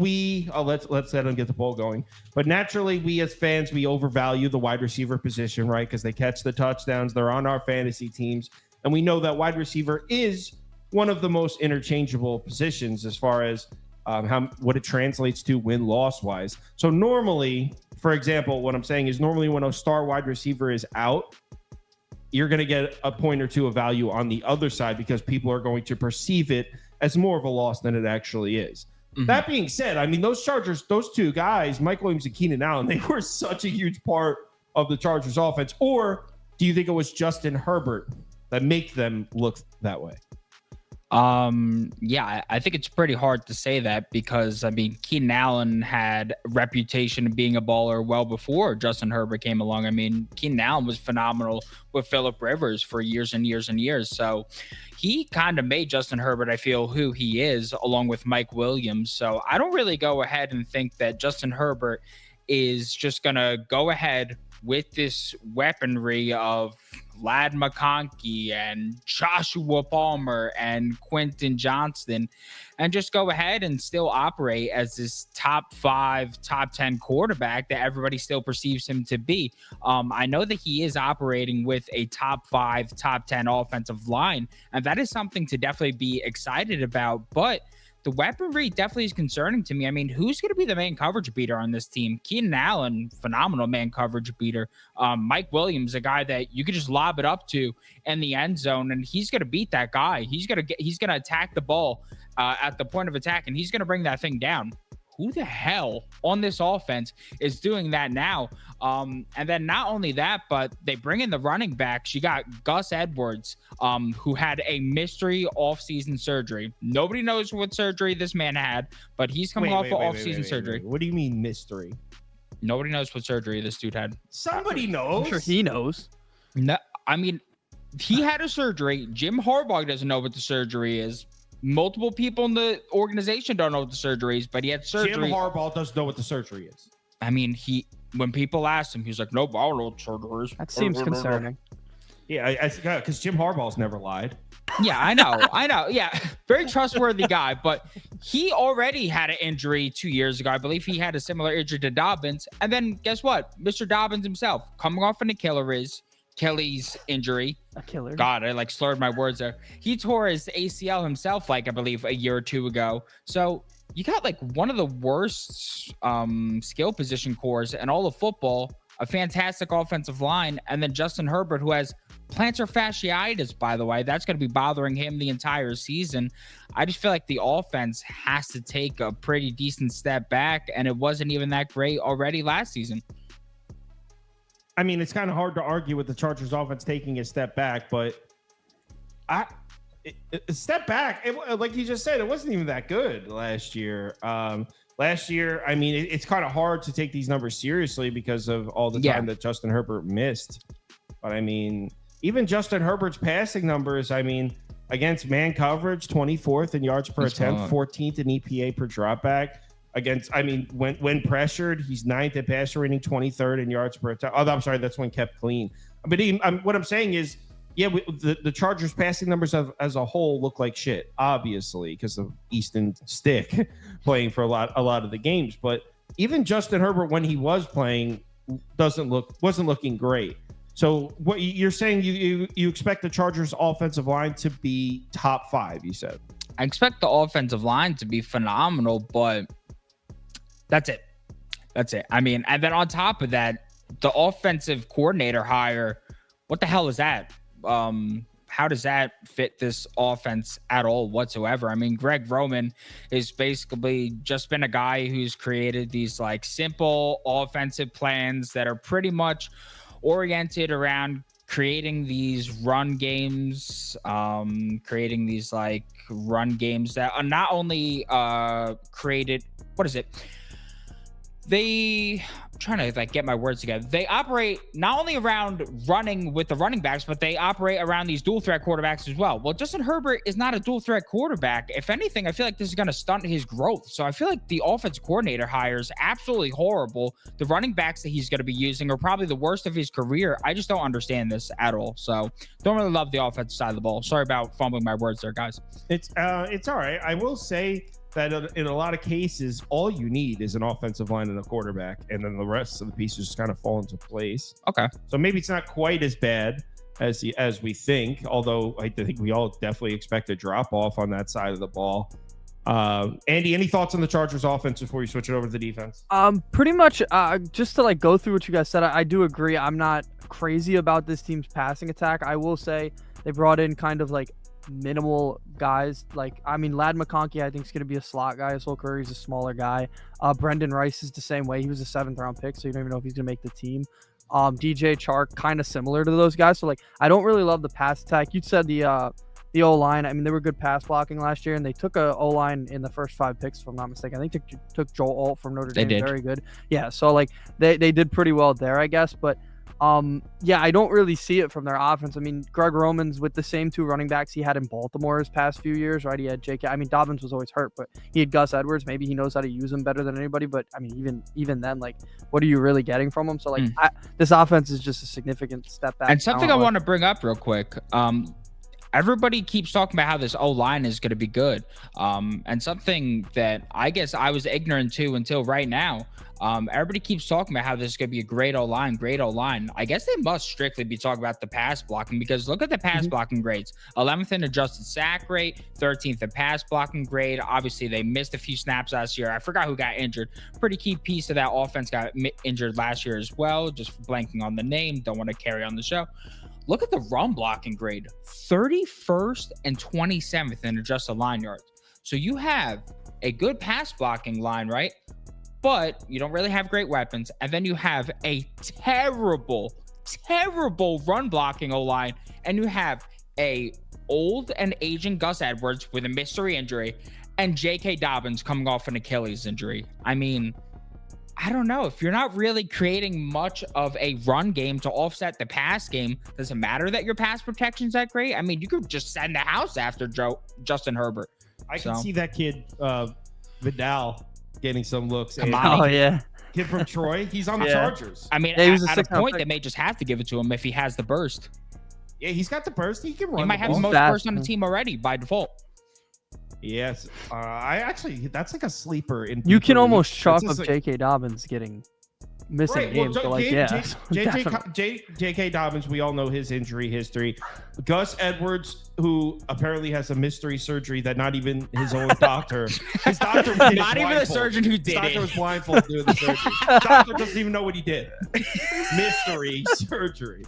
let's let them get the poll going. But naturally, we as fans, we overvalue the wide receiver position, right? Because they catch the touchdowns. They're on our fantasy teams. And we know that wide receiver is one of the most interchangeable positions as far as what it translates to win-loss wise. So normally, for example, what I'm saying is normally when a star wide receiver is out, you're going to get a point or two of value on the other side because people are going to perceive it as more of a loss than it actually is. Mm-hmm. That being said, I mean, those Chargers, those two guys, Mike Williams and Keenan Allen, they were such a huge part of the Chargers offense. Or do you think it was Justin Herbert that make them look that way? Yeah, I think it's pretty hard to say that because I mean Keenan Allen had a reputation of being a baller well before Justin Herbert came along. I mean, Keenan Allen was phenomenal with Phillip Rivers for years and years and years. So he kind of made Justin Herbert, I feel, who he is, along with Mike Williams. So I don't really go ahead and think that Justin Herbert is just gonna go ahead with this weaponry of Ladd McConkey and Joshua Palmer and Quentin Johnston and just go ahead and still operate as this top 5, top 10 quarterback that everybody still perceives him to be. I know that he is operating with a top 5, top 10 offensive line, and that is something to definitely be excited about. But the weaponry definitely is concerning to me. I mean, who's going to be the main coverage beater on this team? Keenan Allen, phenomenal man coverage beater. Mike Williams, a guy that you could just lob it up to in the end zone, and he's going to beat that guy. He's going to attack the ball at the point of attack, and he's going to bring that thing down. Who the hell on this offense is doing that now? And then not only that, but they bring in the running backs. You got Gus Edwards, who had a mystery offseason surgery. Nobody knows what surgery this man had, but he's coming off of offseason surgery. What do you mean mystery? Nobody knows what surgery this dude had. Somebody knows. I'm sure he knows. No, I mean, he had a surgery. Jim Harbaugh doesn't know what the surgery is. Multiple people in the organization don't know what the surgery is, but he had surgery. Jim Harbaugh doesn't know what the surgery is. I mean, when people asked him, he's like, "Nope, I don't know what surgery is." That seems concerning. Yeah, because Jim Harbaugh's never lied. Yeah, I know. Yeah, very trustworthy guy, but he already had an injury 2 years ago. I believe he had a similar injury to Dobbins. And then guess what? Mr. Dobbins himself, coming off an Achilles injury. A killer. God, I slurred my words there. He tore his ACL himself, I believe a year or two ago. So you got one of the worst skill position cores in all of football, a fantastic offensive line, and then Justin Herbert, who has plantar fasciitis, by the way. That's going to be bothering him the entire season. I just feel like the offense has to take a pretty decent step back, and it wasn't even that great already last season. I mean, it's kind of hard to argue with the Chargers offense taking a step back, but a step back, like you just said, it wasn't even that good last year. Last year, I mean, it's kind of hard to take these numbers seriously because of all the time that Justin Herbert missed. But I mean, even Justin Herbert's passing numbers, I mean, against man coverage, 24th in yards per attempt, 14th in EPA per dropback. Against, I mean, when pressured, he's 9th in passer rating, 23rd in yards per attempt. Oh, I'm sorry, that's when kept clean. But what I'm saying is, yeah, the Chargers passing numbers as a whole look like shit, obviously, because of Easton Stick playing for a lot of the games. But even Justin Herbert, when he was playing, wasn't looking great. So what you're saying, you expect the Chargers offensive line to be top 5, you said? I expect the offensive line to be phenomenal, but that's it. I mean, and then on top of that, the offensive coordinator hire, what the hell is that? How does that fit this offense at all whatsoever? I mean, Greg Roman is basically just been a guy who's created these simple offensive plans that are pretty much oriented around creating these run games, that are not only created, I'm trying to get my words together. They operate not only around running with the running backs, but they operate around these dual threat quarterbacks as well. Well, Justin Herbert is not a dual threat quarterback. If anything, I feel like this is going to stunt his growth. So I feel like the offensive coordinator hire is absolutely horrible. The running backs that he's going to be using are probably the worst of his career. I just don't understand this at all. So don't really love the offensive side of the ball. Sorry about fumbling my words there, guys. It's all right. I will say that in a lot of cases, all you need is an offensive line and a quarterback, and then the rest of the pieces just kind of fall into place. Okay. So maybe it's not quite as bad as we think, although I think we all definitely expect a drop off on that side of the ball. Andy, any thoughts on the Chargers offense before you switch it over to the defense? Pretty much just to go through what you guys said, I do agree. I'm not crazy about this team's passing attack. I will say they brought in kind of minimal guys. Lad McConkey, I think, is going to be a slot guy his whole career. He's a smaller guy. Brendan Rice is the same way. He was a 7th round pick, so you don't even know if he's going to make the team. DJ Chark, kind of similar to those guys. So I don't really love the pass attack. You said the O-line, I mean, they were good pass blocking last year, and they took a O-line in the first 5 picks, if I'm not mistaken. I think took Joel Alt from Notre Dame. They did. Very good. Yeah, so they did pretty well there, I guess. But I don't really see it from their offense. I mean, Greg Roman's with the same 2 running backs he had in Baltimore his past few years, right? He had J.K. I mean, Dobbins was always hurt, but he had Gus Edwards. Maybe he knows how to use him better than anybody. But I mean, even then, what are you really getting from him? So this offense is just a significant step back. And something I want to bring up real quick. everybody keeps talking about how this O-line is going to be good. And something that I guess I was ignorant to until right now. Everybody keeps talking about how this is going to be a great O-line. I guess they must strictly be talking about the pass blocking, because look at the pass blocking grades. 11th in adjusted sack rate, 13th in pass blocking grade. Obviously, they missed a few snaps last year. I forgot who got injured. Pretty key piece of that offense got injured last year as well. Just blanking on the name. Don't want to carry on the show. Look at the run blocking grade, 31st and 27th in adjusted line yards. So you have a good pass blocking line, right? But you don't really have great weapons. And then you have a terrible run blocking O-line. And you have a old and aging Gus Edwards with a mystery injury and J.K. Dobbins coming off an Achilles injury. I mean, I don't know. If you're not really creating much of a run game to offset the pass game, does it matter that your pass protection's that great? I mean, you could just send the house after Justin Herbert. I can see that kid, Vidal, getting some looks. Oh, yeah. Kid from Troy. He's on the Chargers. I mean, Yeah, he was at a point, they may just have to give it to him if he has the burst. Yeah, he's got the burst. He can run. He might have the most burst on the team already by default. Yes. That's like a sleeper. You can almost chalk up J.K. Dobbins getting missing games. Well, Definitely. J.K. Dobbins, we all know his injury history. Gus Edwards, who apparently has a mystery surgery that not even his own doctor. His doctor was not even the surgeon who did it. His doctor was blindfolded doing the surgery. Doctor doesn't even know what he did. Mystery surgery.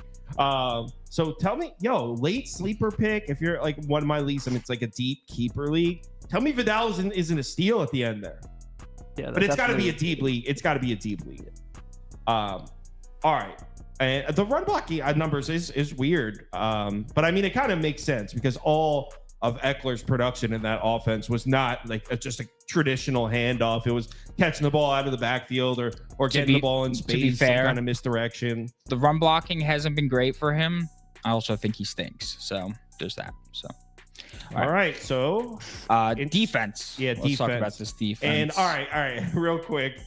So tell me, late sleeper pick. If you're like one of my leagues, I mean, it's like a deep keeper league. Tell me Vidal isn't a steal at the end there. Yeah, but it's got to be a deep league. It's got to be a deep league. All right. And the run blocking numbers is weird. But I mean, it kind of makes sense because all of Eckler's production in that offense was not like just a traditional handoff. It was catching the ball out of the backfield or getting the ball in space. To be fair, kind of misdirection. The run blocking hasn't been great for him. I also think he stinks. So there's that. So. All right. So defense. Yeah, Let's defense. talk about this defense. And all right, real quick.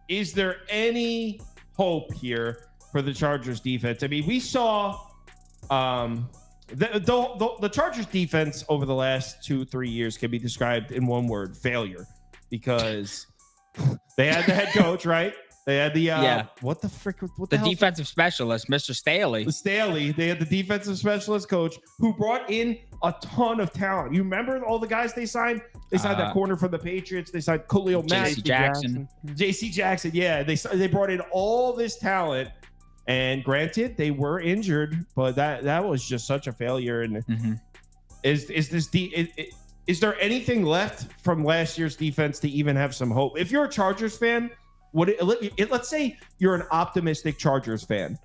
Is there any hope here for the Chargers defense? I mean, we saw the Chargers defense over the last 2-3 years can be described in one word: failure, because they had the head coach, right? They had the what the frick? What the defensive specialist, Mr. Staley. They had the defensive specialist coach who brought in a ton of talent. You remember all the guys they signed? They signed that corner from the Patriots. They signed Khalil Mack, J.C. Jackson. Yeah, they brought in all this talent. And granted, they were injured, but that was just such a failure. And is there anything left from last year's defense to even have some hope? If you're a Chargers fan, let's say you're an optimistic Chargers fan.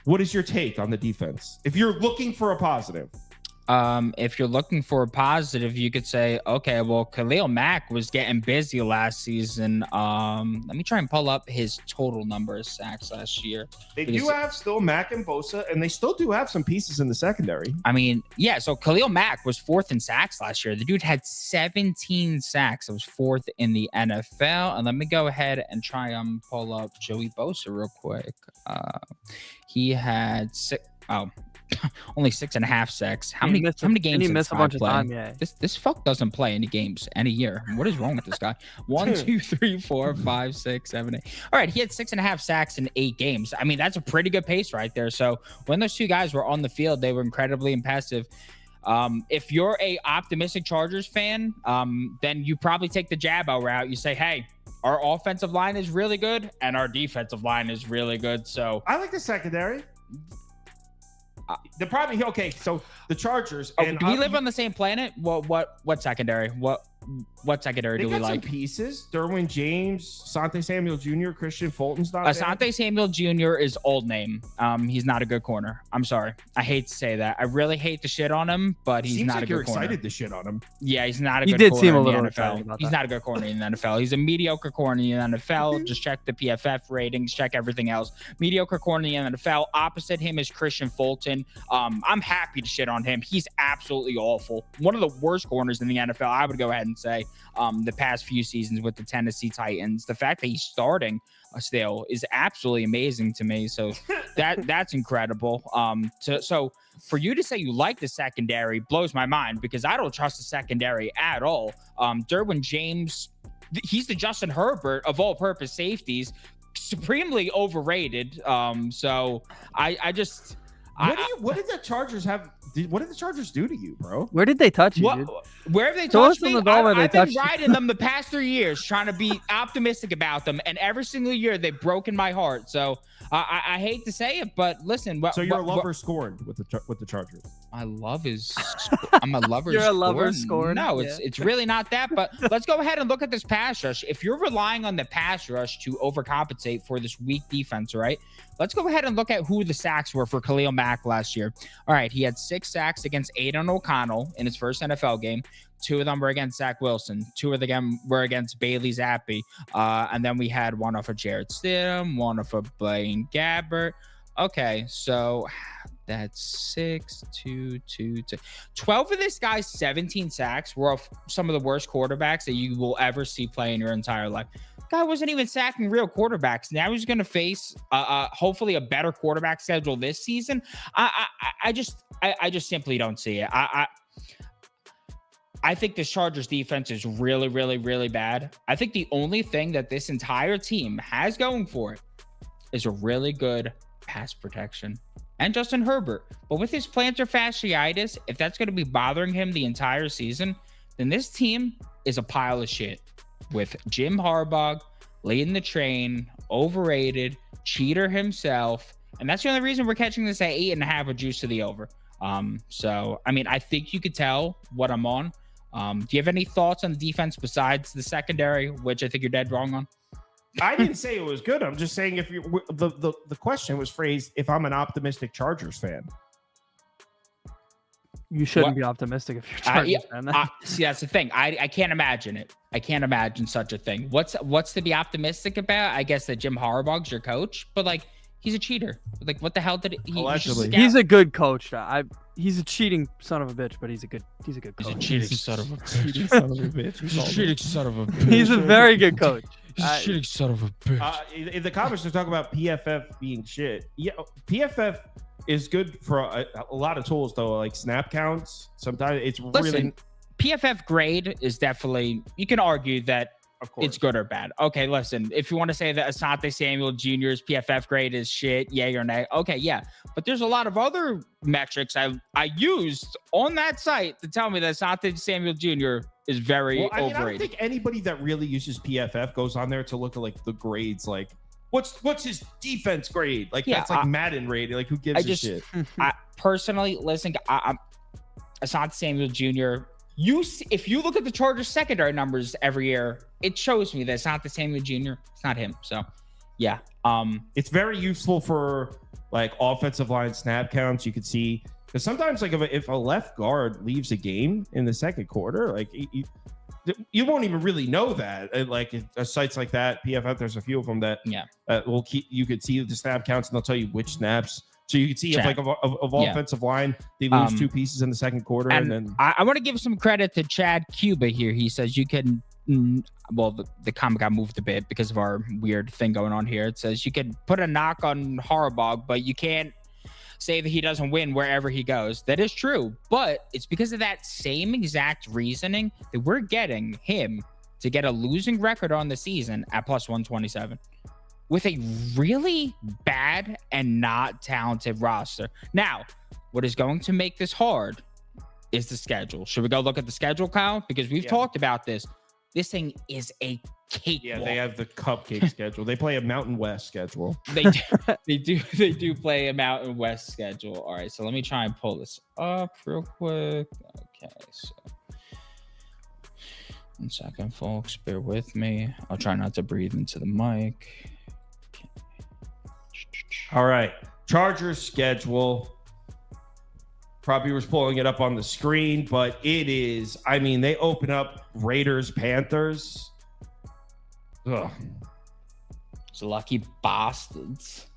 What is your take on the defense? If you're looking for a positive. If you're looking for a positive, you could say, okay, well, Khalil Mack was getting busy last season. Let me try and pull up his total number of sacks last year. They do have still Mack and Bosa, and they still do have some pieces in the secondary. I mean, yeah, so Khalil Mack was 4th in sacks last year. The dude had 17 sacks. It was 4th in the NFL. And let me go ahead and try and pull up Joey Bosa real quick. He had only 6.5 sacks. How many games? He missed a bunch of time. Yeah. This fuck doesn't play any games any year. What is wrong with this guy? 1, 2, 3, 4, 5, 6, 7, 8. All right, he had 6.5 sacks in 8 games. I mean, that's a pretty good pace right there. So when those two guys were on the field, they were incredibly impressive. If you're a optimistic Chargers fan, then you probably take the Jabbo route. You say, hey, our offensive line is really good and our defensive line is really good. So I like the secondary. So the Chargers. Do we live on the same planet? What secondary? What secondary do we like? Some pieces. Derwin James, Asante Samuel Jr., Christian Fulton's not Asante Samuel Jr. is old name. He's not a good corner. I'm sorry. I hate to say that. I really hate to shit on him, but he's not a good corner. You're excited to shit on him. Yeah, he's not a good corner. He did seem a little in the excited NFL. about He's that. not a good corner in the NFL. He's a mediocre corner in the NFL. Just check the PFF ratings. Check everything else. Mediocre corner in the NFL. Opposite him is Christian Fulton. I'm happy to shit on him. He's absolutely awful. One of the worst corners in the NFL, I would go ahead and say. the past few seasons with the Tennessee Titans. The fact that he's starting still is absolutely amazing to me. So that's incredible. So for you to say you like the secondary blows my mind, because I don't trust the secondary at all. Derwin James, he's the Justin Herbert of all-purpose safeties, supremely overrated. So I just what did the Chargers have? What did the Chargers do to you, bro? Where did they touch you, dude? Where have they Show us touched me? on the ball where they I've been touched you. riding them the past 3 years, trying to be optimistic about them, and every single year they've broken my heart. So I hate to say it, but listen. So you're a lover scorned with the Chargers. My love is. I'm a lover. You're a lover scorned. No, it's really not that. But let's go ahead and look at this pass rush. If you're relying on the pass rush to overcompensate for this weak defense, right? Let's go ahead and look at who the sacks were for Khalil Mack last year. All right, he had 6 sacks against Aiden O'Connell in his first NFL game. 2 of them were against Zach Wilson. 2 of them were against Bailey Zappi. And then we had one off of Jared Stidham, one off of Blaine Gabbert. Okay, so that's 6, 2, 2, 2. 12 of this guy's 17 sacks were off some of the worst quarterbacks that you will ever see play in your entire life. Guy wasn't even sacking real quarterbacks. Now he's going to face hopefully a better quarterback schedule this season. I just simply don't see it. I think this Chargers defense is really, really, really bad. I think the only thing that this entire team has going for it is a really good pass protection and Justin Herbert. But with his plantar fasciitis, if that's going to be bothering him the entire season, then this team is a pile of shit with Jim Harbaugh leading the train, overrated, cheater himself. And that's the only reason we're catching this at 8.5 with juice to the over. So, I mean, I think you could tell what I'm on. Do you have any thoughts on the defense besides the secondary, which I think you're dead wrong on? I didn't say it was good. I'm just saying if you the question was phrased, if I'm an optimistic Chargers fan. You shouldn't be optimistic if you're Chargers fan. See, that's the thing. I can't imagine it. I can't imagine such a thing. What's to be optimistic about? I guess that Jim Harbaugh's your coach, but like he's a cheater. Like what the hell did he? Allegedly. He's a good coach. He's a cheating son of a bitch, but he's a good coach. He's a cheating son of a Cheating son of a bitch. He's a cheating son of a bitch. He's a very good coach. He's a cheating son of a bitch. In the comments, they're talking about PFF being shit. Yeah, PFF is good for a lot of tools, though, like snap counts. Sometimes it's really... PFF grade is definitely... You can argue that of course it's good or bad. Okay, listen. If you want to say that Asante Samuel Jr.'s PFF grade is shit, yay or nay, okay, yeah. But there's a lot of other metrics I used on that site to tell me that Asante Samuel Jr. is very overrated. I don't think anybody that really uses PFF goes on there to look at like the grades, like what's his defense grade? Like that's like Madden rating. Like who gives a shit? I personally listen. I'm Asante Samuel Jr. If you look at the Chargers secondary numbers every year, it shows me that it's not the Samuel Jr. It's not him. So, yeah. It's very useful for like offensive line snap counts. You could see because sometimes like if a left guard leaves a game in the second quarter, like you won't even really know that. And like sites like that, PFF, there's a few of them that will keep. You could see the snap counts and they'll tell you which snaps. So you can see if like of offensive line, they lose 2 pieces in the second quarter. And then I want to give some credit to Chad Cuba here. He says you can, well, the comment got moved a bit because of our weird thing going on here. It says you can put a knock on Harbaugh, but you can't say that he doesn't win wherever he goes. That is true, but it's because of that same exact reasoning that we're getting him to get a losing record on the season at plus 127. With a really bad and not talented roster. Now, what is going to make this hard is the schedule. Should we go look at the schedule, Kyle? Because we've talked about this. This thing is a cakewalk. Yeah, they have the cupcake schedule. They play a Mountain West schedule. They do play a Mountain West schedule. All right, so let me try and pull this up real quick. Okay, so 1 second, folks. Bear with me. I'll try not to breathe into the mic. All right, Chargers schedule. Prop Beaver's pulling it up on the screen, but it is, I mean, they open up Raiders, Panthers. Ugh. It's lucky bastards.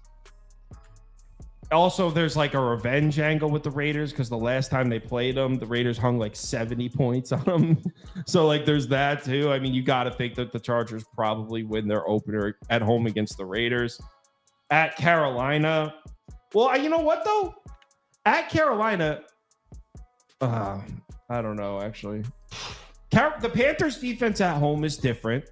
Also, there's like a revenge angle with the Raiders because the last time they played them, the Raiders hung like 70 points on them. So like there's that too. I mean, you got to think that the Chargers probably win their opener at home against the Raiders. At Carolina, well, you know what though? At Carolina, I don't know actually. The Panthers defense at home is different.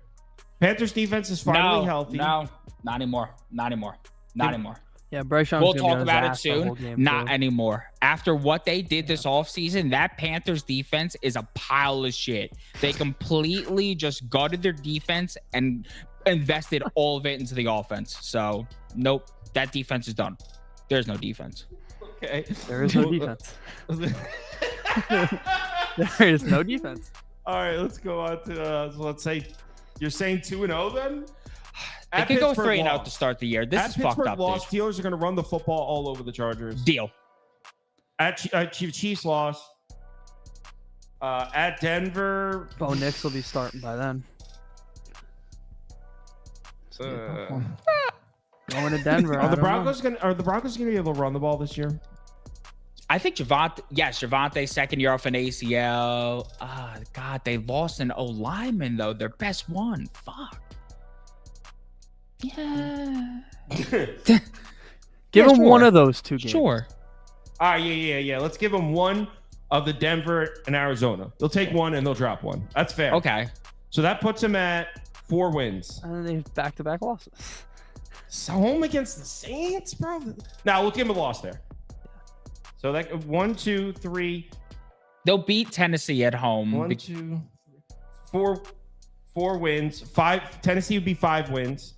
Panthers defense is finally healthy. No, not anymore. Not anymore. Not anymore. Yeah, Bryce Young's We'll gonna be talk on about it his ass the whole soon. game, Not too. anymore. After what they did this offseason, that Panthers defense is a pile of shit. They completely just gutted their defense and invested all of it into the offense. So, nope, that defense is done. There's no defense. Okay. There is no defense. There is no defense. All right, let's go on to so let's say you're saying 2-0 then? They could go 3-0 to start the year. This is fucked up, loss, dude. Steelers are going to run the football all over the Chargers. Deal. At Chiefs loss. At Denver. Bo Nix will be starting by then. Going to Denver. Are the Broncos going to be able to run the ball this year? I think Javante, second year off an ACL. God, they lost an O-lineman, though. Their best one. Fuck. Yeah. Give him one of those two games. Sure. All right, yeah. Let's give them one of the Denver and Arizona. They'll take one and they'll drop one. That's fair. Okay. So that puts them at 4 wins. And then they have back-to-back losses. So home against the Saints, bro. Now we'll give them a loss there. So that 1, 2, 3. They'll beat Tennessee at home. 1, 2, 4 wins. 5. Tennessee would be 5 wins.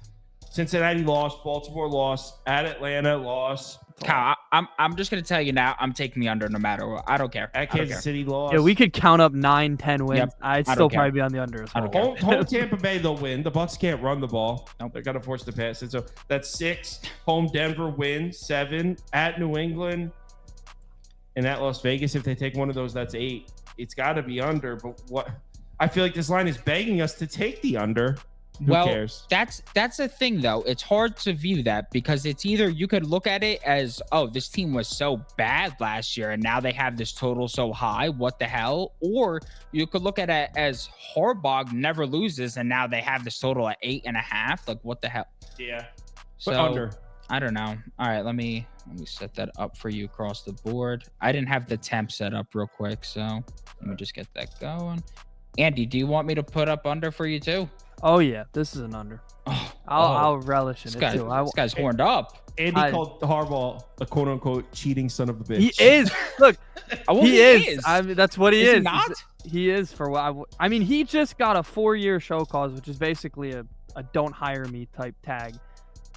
Cincinnati lost. Baltimore lost. At Atlanta lost. Kyle, I'm just gonna tell you now. I'm taking the under no matter what. I don't care. At Kansas City lost. Yeah, we could count up 9, 10 wins. Yep. I'd I still don't care. probably be on the under as well. Home Tampa Bay, they'll win. The Bucks can't run the ball. Nope. They're gonna force the pass. And so that's 6. Home Denver win 7. At New England and at Las Vegas, if they take one of those, that's 8. It's got to be under. But what? I feel like this line is begging us to take the under. Who cares? That's the thing though. It's hard to view that because it's either you could look at it as, oh, this team was so bad last year and now they have this total so high. What the hell? Or you could look at it as Harbaugh never loses and now they have this total at 8.5. Like what the hell? Yeah. So But under. I don't know. All right, let me set that up for you across the board. I didn't have the temp set up real quick, so let me just get that going. Andy, do you want me to put up under for you too? Oh yeah, this is an under. I'll relish in it too. This guy's horned up. Andy called Harbaugh a quote unquote cheating son of a bitch. He is. Look, Well, he is. I mean, that's what he is. He not? He is for what I mean. He just got a 4-year show cause, which is basically a don't hire me type tag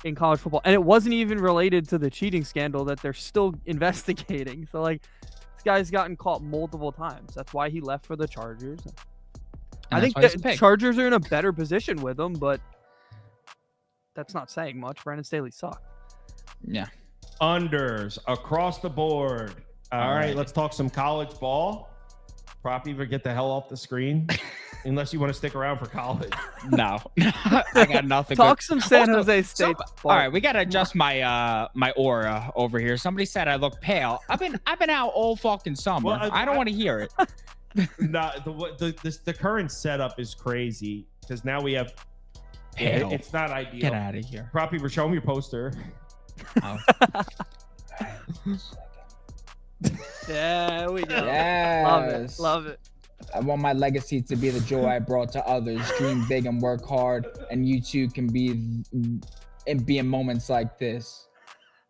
in college football, and it wasn't even related to the cheating scandal that they're still investigating. So like, this guy's gotten caught multiple times. That's why he left for the Chargers. I think the Chargers are in a better position with him, but that's not saying much. Brandon Staley sucked. Yeah. Unders across the board. All right, let's talk some college ball. Prop Beaver, get the hell off the screen. Unless you want to stick around for college. No. I got nothing. Talk some San Jose State. All right, we gotta adjust my my aura over here. Somebody said I look pale. I've been out all fucking summer. Well, I don't want to hear it. No, the current setup is crazy because now we have. Pale. It's not ideal. Get out of here. Prop Beaver, show me your poster. Oh. Yeah, we go. Yes. Love it. I want my legacy to be the joy I brought to others. Dream big and work hard, and you too can be in moments like this.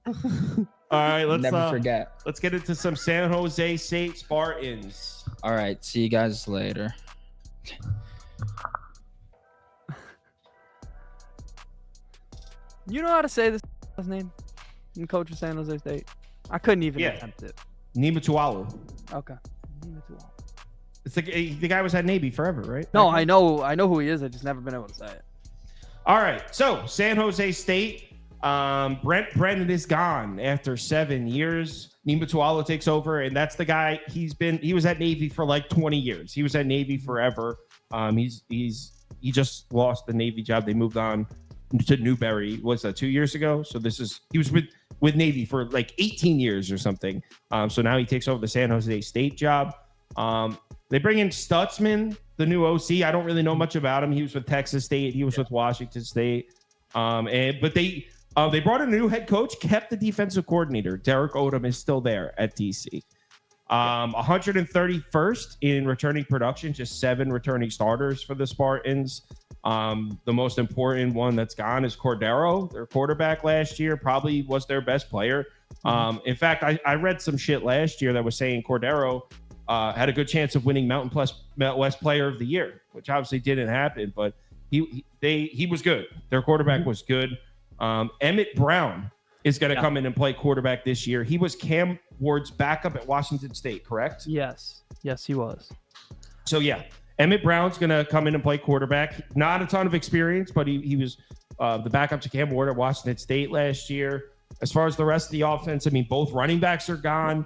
All right, let's Never forget. Let's get into some San Jose State Spartans. All right, see you guys later. You know how to say this name? And coach of San Jose State. I couldn't even attempt it. Nimatualu. Okay. It's like the guy was at Navy forever, right? No, I know who he is. I just never been able to say it. All right, so San Jose State. Brandon is gone after 7 years. Nimatualu takes over, and that's the guy. He was at Navy for like 20 years. He was at Navy forever. He just lost the Navy job. They moved on to Newberry. Was that 2 years ago? So he was with with Navy for like 18 years or something. So now he takes over the San Jose State job. They bring in Stutzman, the new OC. I don't really know much about him. He was with Texas State. He was with Washington State. But they brought in a new head coach, kept the defensive coordinator. Derek Odom is still there at DC. 131st in returning production, just 7 returning starters for the Spartans. The most important one that's gone is Cordero, their quarterback last year, probably was their best player. In fact, I read some shit last year that was saying Cordero had a good chance of winning Mountain West Player of the Year, which obviously didn't happen, but he was good. Their quarterback was good. Emmett Brown is going to come in and play quarterback this year. He was Cam Ward's backup at Washington State, correct? Yes, he was. So, yeah, Emmett Brown's going to come in and play quarterback. Not a ton of experience, but he was the backup to Cam Ward at Washington State last year. As far as the rest of the offense, I mean, both running backs are gone.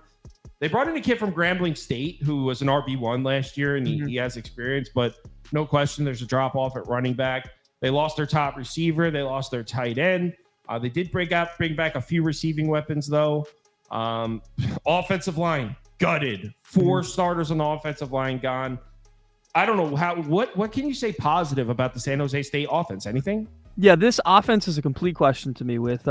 They brought in a kid from Grambling State who was an RB1 last year, and he has experience, but no question there's a drop-off at running back. They lost their top receiver. They lost their tight end. They did bring back a few receiving weapons, though. Offensive line, gutted. 4 starters on the offensive line gone. I don't know what can you say positive about the San Jose State offense? Anything? Yeah, this offense is a complete question to me with,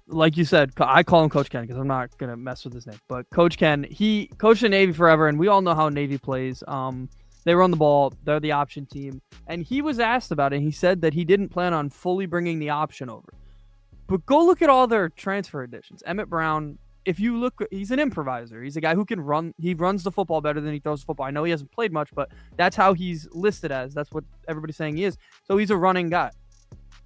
like you said, I call him Coach Ken because I'm not going to mess with his name. But Coach Ken, he coached in Navy forever, and we all know how Navy plays. They run the ball. They're the option team. And he was asked about it, and he said that he didn't plan on fully bringing the option over. But go look at all their transfer additions. Emmett Brown, if you look, he's an improviser. He's a guy who can run. He runs the football better than he throws the football. I know he hasn't played much, but that's how he's listed as. That's what everybody's saying he is. So he's a running guy.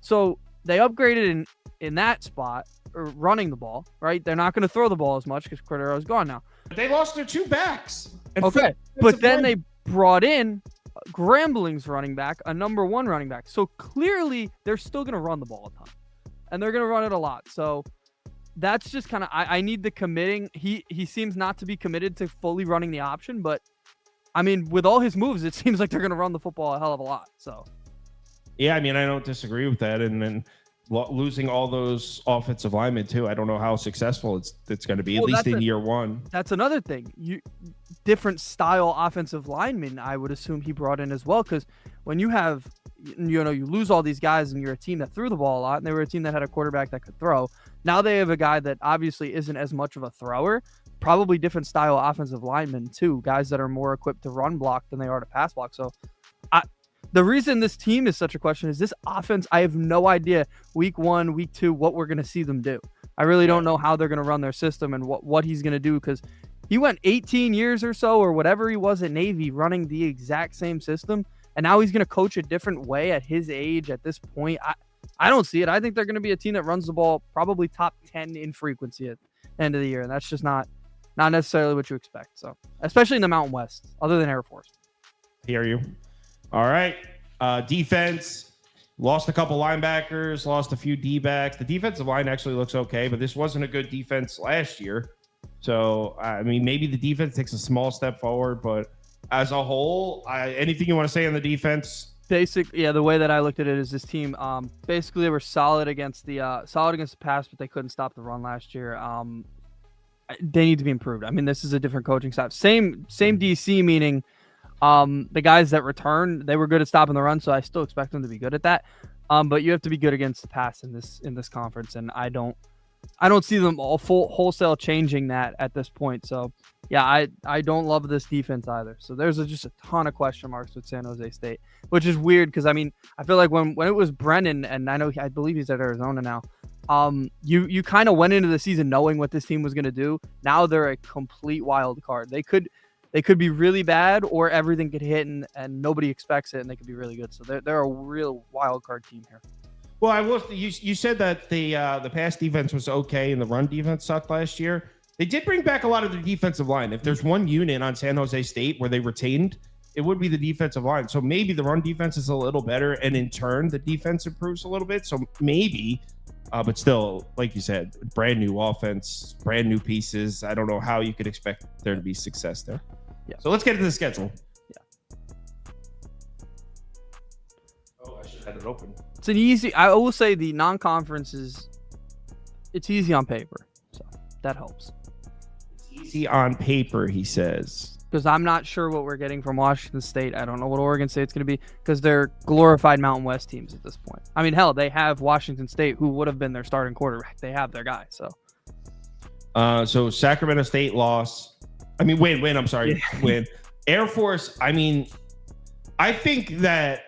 So they upgraded in that spot, or running the ball, right? They're not going to throw the ball as much because Cordero's gone now. But they lost their 2 backs. Okay, but then they brought in Grambling's running back, a number 1 running back. So clearly they're still going to run the ball a ton. And they're going to run it a lot. So that's just kind of, I need the committing. He seems not to be committed to fully running the option, but I mean, with all his moves, it seems like they're going to run the football a hell of a lot. So, yeah, I mean, I don't disagree with that. And then losing all those offensive linemen too, I don't know how successful it's going to be, at least in year 1. That's another thing. Different style offensive linemen, I would assume he brought in as well, because when you have, you lose all these guys and you're a team that threw the ball a lot, and they were a team that had a quarterback that could throw. Now they have a guy that obviously isn't as much of a thrower, probably different style offensive linemen too, guys that are more equipped to run block than they are to pass block. So the reason this team is such a question is this offense. I have no idea week 1, week 2, what we're going to see them do. I really don't know how they're going to run their system and what he's going to do, because he went 18 years or so or whatever he was at Navy running the exact same system. And now he's going to coach a different way at his age at this point. I don't see it. I think they're going to be a team that runs the ball probably top 10 in frequency at the end of the year. And that's just not necessarily what you expect. So, especially in the Mountain West, other than Air Force. Hear you. All right. Defense. Lost a couple linebackers, lost a few D-backs. The defensive line actually looks okay, but this wasn't a good defense last year. So, I mean, maybe the defense takes a small step forward, but as a whole, anything you want to say on the defense? The way that I looked at it is this team, basically they were solid against the pass, but they couldn't stop the run last year. They need to be improved. I mean, this is a different coaching staff. Same DC, meaning the guys that return, they were good at stopping the run, so I still expect them to be good at that. But you have to be good against the pass in this conference, and I don't see them wholesale changing that at this point. So yeah, I don't love this defense either. So there's just a ton of question marks with San Jose State, which is weird because I mean I feel like when it was Brennan, and I believe he's at Arizona now. You kind of went into the season knowing what this team was going to do. Now they're a complete wild card. They could be really bad, or everything could hit and nobody expects it, and they could be really good. So they're a real wild card team here. Well, I will. You said that the pass defense was okay and the run defense sucked last year. They did bring back a lot of the defensive line. If there's one unit on San Jose State where they retained, it would be the defensive line. So maybe the run defense is a little better, and in turn, the defense improves a little bit. So maybe, but still, like you said, brand new offense, brand new pieces. I don't know how you could expect there to be success there. Yeah. So let's get into the schedule. Yeah. Oh, I should have it open. It's an easy. I will say the non-conference it's easy on paper. that helps. Easy on paper, he says. Because I'm not sure what we're getting from Washington State. I don't know what Oregon State's going to be because they're glorified Mountain West teams at this point. I mean, hell, they have Washington State, who would have been their starting quarterback. They have their guy. So Sacramento State loss. I mean, win. I'm sorry, win. Air Force. I mean, I think that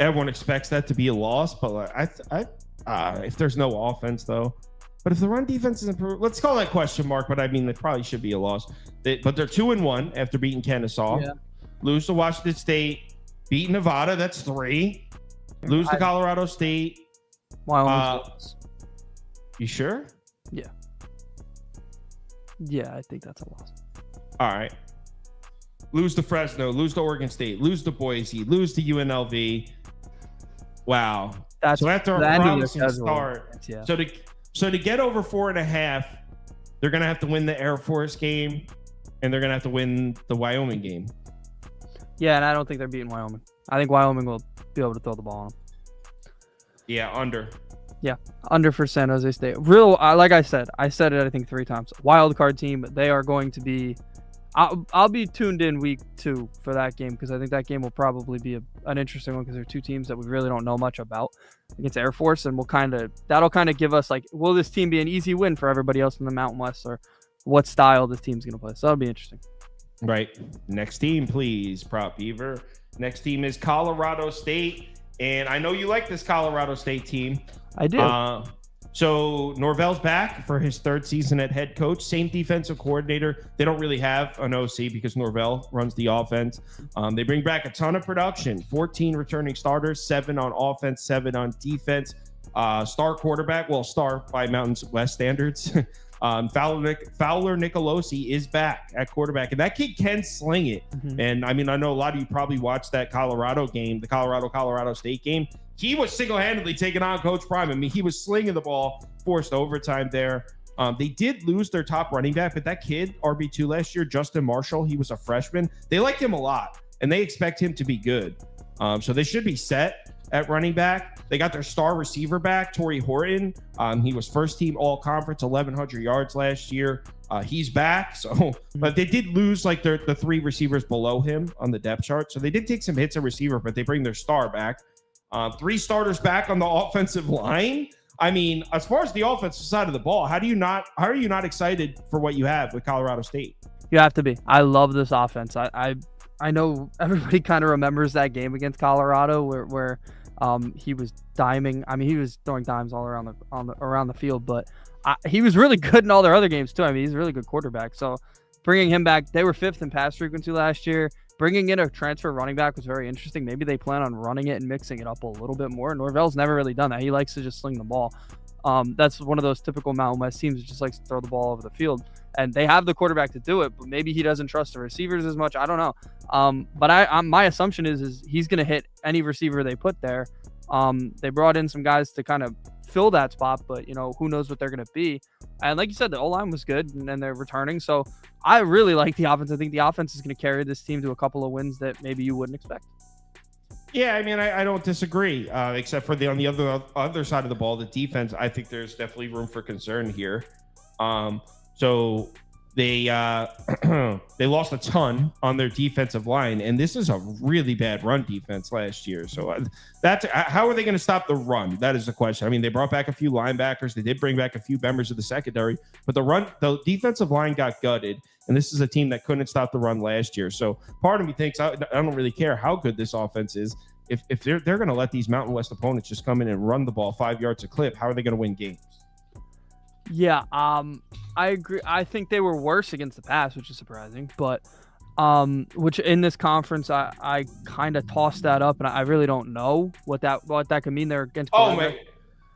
everyone expects that to be a loss, but if there's no offense though. But if the run defense is improved, let's call that question mark. But I mean, it probably should be a loss. But they're 2-1 after beating Kennesaw. Yeah. Lose to Washington State. Beat Nevada. That's 3. Lose to Colorado State. Wyoming. You sure? Yeah. Yeah, I think that's a loss. All right. Lose to Fresno. Lose to Oregon State. Lose to Boise. Lose to UNLV. Wow. So after a promising start. Yeah. So to get over 4.5, they're going to have to win the Air Force game, and they're going to have to win the Wyoming game. Yeah, and I don't think they're beating Wyoming. I think Wyoming will be able to throw the ball on them. Yeah, under. Yeah, under for San Jose State. Like I said it, I think 3 times. Wild card team. They are going to be. I'll be tuned in week 2 for that game because I think that game will probably be an interesting one because they're 2 teams that we really don't know much about against Air Force, and that'll kind of give us like, will this team be an easy win for everybody else in the Mountain West, or what style this team's going to play? So that'll be interesting. Right. Next team, please, Prop Beaver. Next team is Colorado State, and I know you like this Colorado State team. I do. So Norvell's back for his 3rd season at head coach. Same defensive coordinator. They don't really have an OC because Norvell runs the offense. They bring back a ton of production. 14 returning starters, 7 on offense, 7 on defense. Star quarterback, star by Mountain West standards. Fowler Nicolosi is back at quarterback, and that kid can sling it. Mm-hmm. And I mean, I know a lot of you probably watched that Colorado game, the Colorado State game. He was single-handedly taking on Coach Prime. I mean, he was slinging the ball, forced overtime there. They did lose their top running back, but that kid, RB2 last year, Justin Marshall, he was a freshman. They like him a lot, and they expect him to be good. So they should be set at running back. They got their star receiver back, Torrey Horton. He was first-team all-conference, 1,100 yards last year. He's back. But they did lose like the 3 receivers below him on the depth chart. So they did take some hits at receiver, but they bring their star back. 3 starters back on the offensive line. I mean, as far as the offensive side of the ball, how are you not excited for what you have with Colorado State? You have to be. I love this offense. I know everybody kind of remembers that game against Colorado where he was diming. I mean, he was throwing dimes all around the field, but he was really good in all their other games too. I mean, he's a really good quarterback. So bringing him back, they were 5th in pass frequency last year. Bringing in a transfer running back was very interesting. Maybe they plan on running it and mixing it up a little bit more. Norvell's never really done that. He likes to just sling the ball. That's one of those typical Mountain West teams that just likes to throw the ball over the field. And they have the quarterback to do it, but maybe he doesn't trust the receivers as much. I don't know. But my assumption is he's going to hit any receiver they put there. They brought in some guys to kind of fill that spot, but who knows what they're going to be. And like you said, the O-line was good and they're returning. So I really like the offense. I think the offense is going to carry this team to a couple of wins that maybe you wouldn't expect. Yeah, I mean, I don't disagree, except for on the other side of the ball, the defense. I think there's definitely room for concern here. So they they lost a ton on their defensive line, and this is a really bad run defense last year. So that's how are they going to stop the run? That is the question. I mean, they brought back a few linebackers. They did bring back a few members of the secondary, but the defensive line got gutted. And this is a team that couldn't stop the run last year. So part of me thinks I don't really care how good this offense is. If they're going to let these Mountain West opponents just come in and run the ball 5 yards a clip, how are they going to win games? Yeah, I agree. I think they were worse against the pass, which is surprising. But which in this conference, I kind of tossed that up, and I really don't know what that could mean. They're against. Oh man,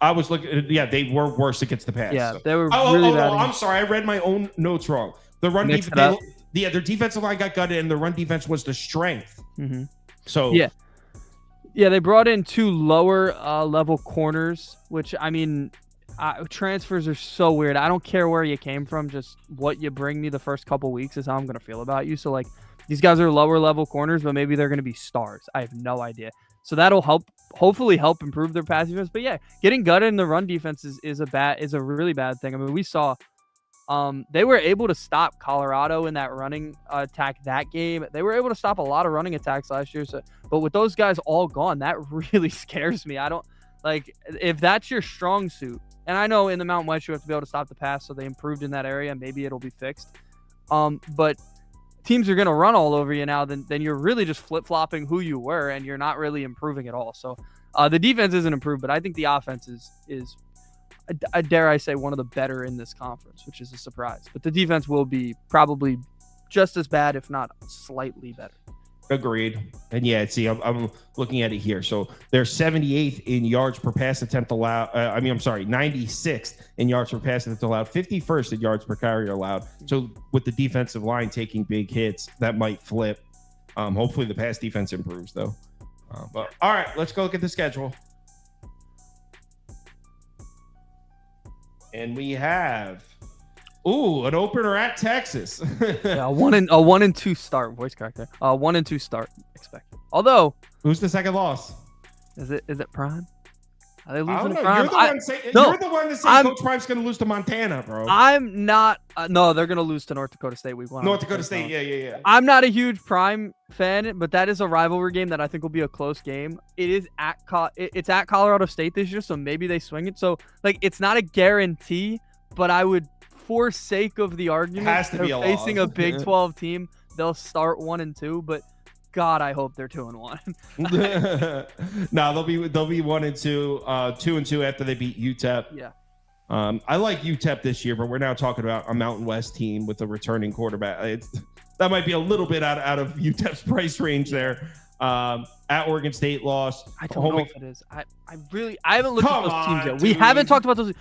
I was looking. Yeah, they were worse against the pass. Yeah, so. They were really bad. I'm sorry, I read my own notes wrong. The run defense, their defensive line got gutted, and the run defense was the strength. Mm-hmm. So yeah, they brought in 2 lower level corners, which I mean, transfers are so weird. I don't care where you came from, just what you bring me the first couple weeks is how I'm gonna feel about you. So like, these guys are lower level corners, but maybe they're gonna be stars. I have no idea. So that'll hopefully help improve their pass defense. But yeah, getting gutted in the run defense is a really bad thing. I mean, we saw They were able to stop Colorado in that running attack that game. They were able to stop a lot of running attacks last year. But with those guys all gone, that really scares me. I don't like if that's your strong suit. And I know in the Mountain West you have to be able to stop the pass, so they improved in that area. Maybe it'll be fixed. But teams are going to run all over you now. Then you're really just flip-flopping who you were, and you're not really improving at all. So the defense isn't improved, but I think the offense is dare I say, one of the better in this conference, which is a surprise. But the defense will be probably just as bad, if not slightly better. Agreed. And yeah, see, I'm looking at it here. So they're 78th in yards per pass attempt allowed. 96th in yards per pass attempt allowed, 51st in yards per carry allowed. So with the defensive line taking big hits, that might flip. Hopefully the pass defense improves, though. But all right, let's go look at the schedule. And we have, an opener at Texas. Yeah, a 1-2 start. Voice corrector. 1-2 start expected. Although, who's the second loss? Is it Prime? Are they I losing don't to know. Prime? You're the one that says Coach Prime's going to lose to Montana, bro. I'm not. No, they're going to lose to North Dakota State week 1. North Dakota State. Yeah. I'm not a huge Prime fan, but that is a rivalry game that I think will be a close game. It is it's at Colorado State this year, so maybe they swing it. So like, it's not a guarantee, but I would, for sake of the argument, has to be a facing loss. a Big 12 team, they'll start 1-2, but God, I hope they're 2-1. No, they'll be 1-2, 2-2 after they beat UTEP. Yeah. I like UTEP this year, but we're now talking about a Mountain West team with a returning quarterback. That might be a little bit out of UTEP's price range there. At Oregon State lost. I don't know if it is. I haven't looked at those teams yet. We haven't talked about those.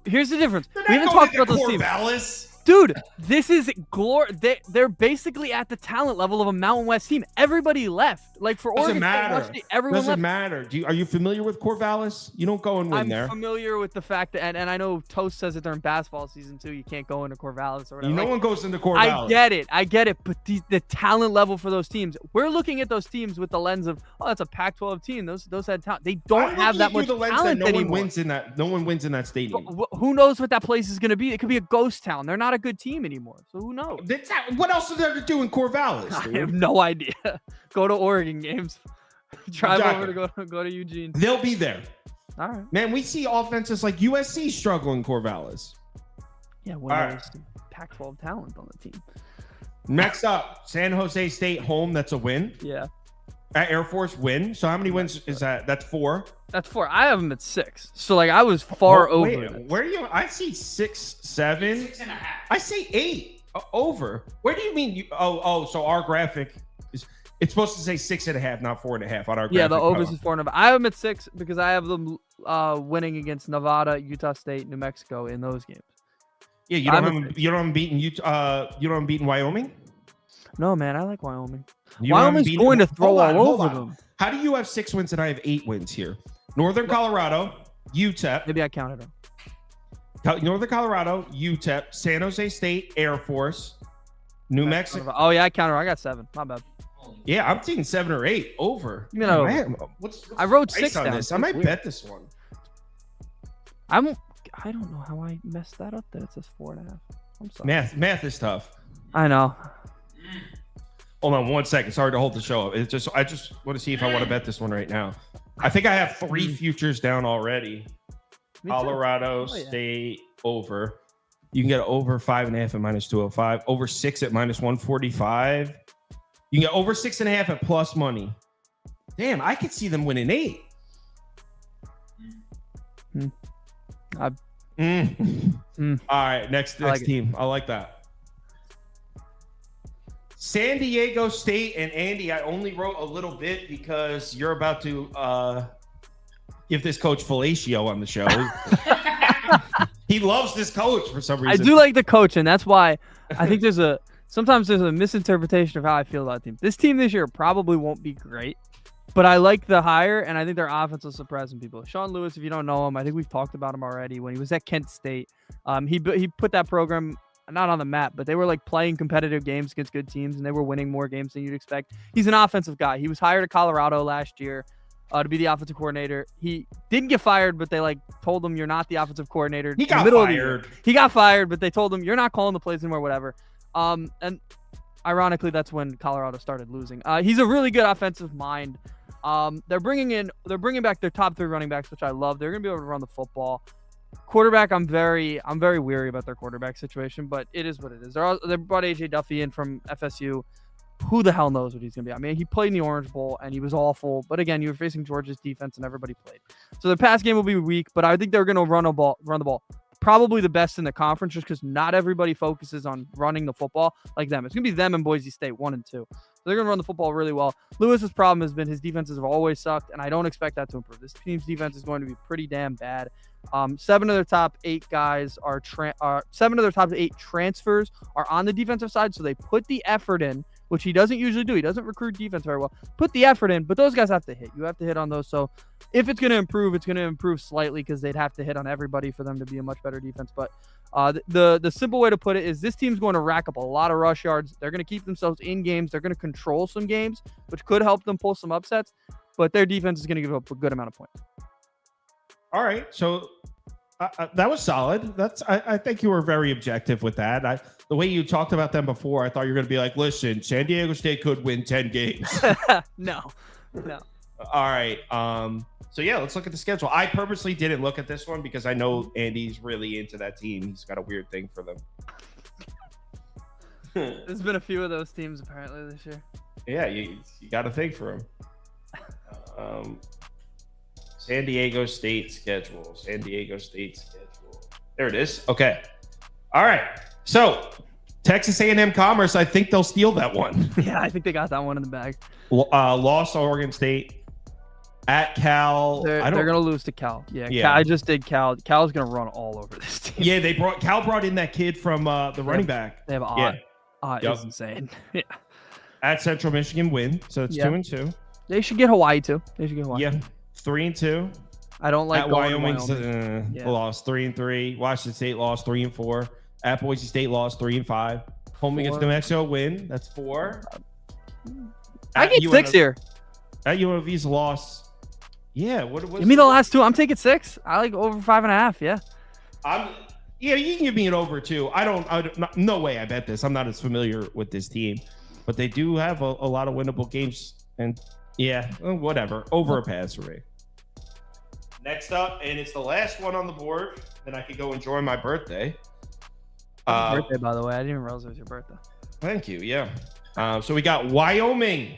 Here's the difference. We haven't talked about those teams. Dude, this is glory. They're basically at the talent level of a Mountain West team. Everybody left. Like for Oregon State, everyone doesn't left. matter. Are you familiar with Corvallis? You don't go and win there. I'm familiar with the fact that, and I know Toast says it during basketball season too. You can't go into Corvallis or whatever. No one goes into Corvallis. I get it. But the talent level for those teams, we're looking at those teams with the lens of, that's a Pac-12 team. Those had talent. They don't have that much talent anymore. No one wins in that stadium. Who knows what that place is going to be? It could be a ghost town. They're not a good team anymore. So who knows? What else is there to do in Corvallis? I have no idea. Go to Oregon games. Drive over to go to Eugene. They'll be there. All right. Man, we see offenses like USC struggle in Corvallis. Yeah, there's Pac-12 talent on the team. Next up, San Jose State home. That's a win. Yeah. At Air Force win. So how many wins is that? That's 4. That's 4. I have them at 6. So like I was far over. Wait, where are you? I see 6, 7. 6.5. I say 8 over. Where do you mean? So our graphic is. It's supposed to say 6.5, not 4.5 on our graphic. Yeah, the overs is 4.5. I have them at 6 because I have them winning against Nevada, Utah State, New Mexico in those games. Yeah, you don't have them beating Utah. You don't have them beating Wyoming. No, man, I like Wyoming. Wyoming's going to throw all over them. How do you have 6 wins and I have 8 wins here? Northern Colorado, UTEP. Maybe I counted them. Northern Colorado, UTEP, San Jose State, Air Force, New Mexico. Oh yeah, I counted. I got 7. My bad. Yeah, I'm taking 7 or 8 over. You know, man, what's I wrote the 6 on down. this? I might bet this one. I don't know how I messed that up. That it says 4.5. I'm sorry. Math is tough. I know. Hold on 1 second. Sorry to hold the show up. I just want to see if I want to bet this one right now. I think I have 3 futures down already. Colorado State over. You can get over 5.5 at -205. Over 6 at -145. You can get over 6.5 at plus money. Damn, I could see them winning 8. All right, next team. I like that. San Diego State and Andy, I only wrote a little bit because you're about to give this coach fellatio on the show. He loves this coach for some reason. I do like the coach, and that's why I think sometimes there's a misinterpretation of how I feel about the team. This team this year probably won't be great, but I like the hire, and I think their offense will surprise some people. Sean Lewis, if you don't know him, I think we've talked about him already. When he was at Kent State, he put that program not on the map, but they were like playing competitive games against good teams, and they were winning more games than you'd expect. He's an offensive guy. He was hired at Colorado last year. to be the offensive coordinator. He didn't get fired, but they told him you're not the offensive coordinator. He in the got middle of the year. fired. He got fired, but they told him you're not calling the plays anymore, whatever. And ironically, that's when Colorado started losing. He's a really good offensive mind. They're bringing back their top 3 running backs, which I love. They're going to be able to run the football. Quarterback, I'm very weary about their quarterback situation, but it is what it is. They brought AJ Duffy in from FSU. Who the hell knows what he's going to be? I mean, he played in the Orange Bowl, and he was awful. But again, you were facing Georgia's defense, and everybody played. So the pass game will be weak, but I think they're going to run the ball. Probably the best in the conference, just because not everybody focuses on running the football like them. It's going to be them and Boise State, 1 and 2. So they're going to run the football really well. Lewis's problem has been his defenses have always sucked, and I don't expect that to improve. This team's defense is going to be pretty damn bad. 7 of their top 8 guys are 7 of their top 8 transfers are on the defensive side, so they put the effort in, which he doesn't usually do. He doesn't recruit defense very well. Put the effort in, but those guys have to hit. You have to hit on those. So if it's going to improve, it's going to improve slightly because they'd have to hit on everybody for them to be a much better defense. But the simple way to put it is this team's going to rack up a lot of rush yards. They're going to keep themselves in games. They're going to control some games, which could help them pull some upsets. But their defense is going to give up a good amount of points. All right, so that was solid. I think you were very objective with that. The way you talked about them before, I thought you were going to be like, listen, San Diego State could win 10 games. No. All right. So yeah, let's look at the schedule. I purposely didn't look at this one because I know Andy's really into that team. He's got a weird thing for them. There's been a few of those teams apparently this year. Yeah, you got a thing for him. San Diego State schedule. There it is. Okay. All right. So Texas A&M Commerce, I think they'll steal that one. Yeah, I think they got that one in the bag. Lost Oregon State. At Cal. They're going to lose to Cal. Yeah. Cal, I just did Cal. Cal's going to run all over this team. Yeah, Cal brought in that kid from the running back. They have Ott. Ott is insane. Yeah. At Central Michigan win. So it's 2-2. They should get Hawaii too. Yeah. 3-2. I don't like at Wyoming. Lost 3-3. Washington State lost 3-4. At Boise State lost 3-5. Home against New Mexico win. That's 4. I get 6 here. At UNLV's loss. Yeah. What was? Give me the last 2. I'm taking 6. I like over 5.5. Yeah. Yeah, you can give me an over too. I don't. No way. I bet this. I'm not as familiar with this team, but they do have a lot of winnable games. And yeah, whatever. Over a pass for me. Next up, and it's the last one on the board. Then I can go enjoy my birthday. Birthday, by the way. I didn't even realize it was your birthday. Thank you. Yeah. So we got Wyoming,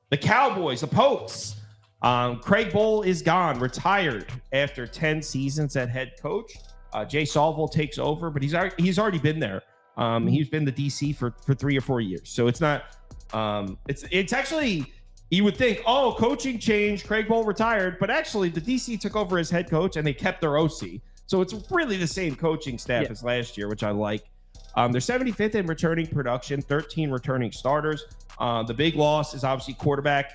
the Cowboys, the Pokes. Craig Bowl is gone, retired after 10 seasons at head coach. Jay Salville takes over, but he's already been there. He's been the DC for 3 or 4 years. So it's not. It's actually. You would think, coaching changed, Craig Bowl retired, but actually the DC took over as head coach and they kept their OC. So it's really the same coaching staff as last year, which I like. They're 75th in returning production, 13 returning starters. The big loss is obviously quarterback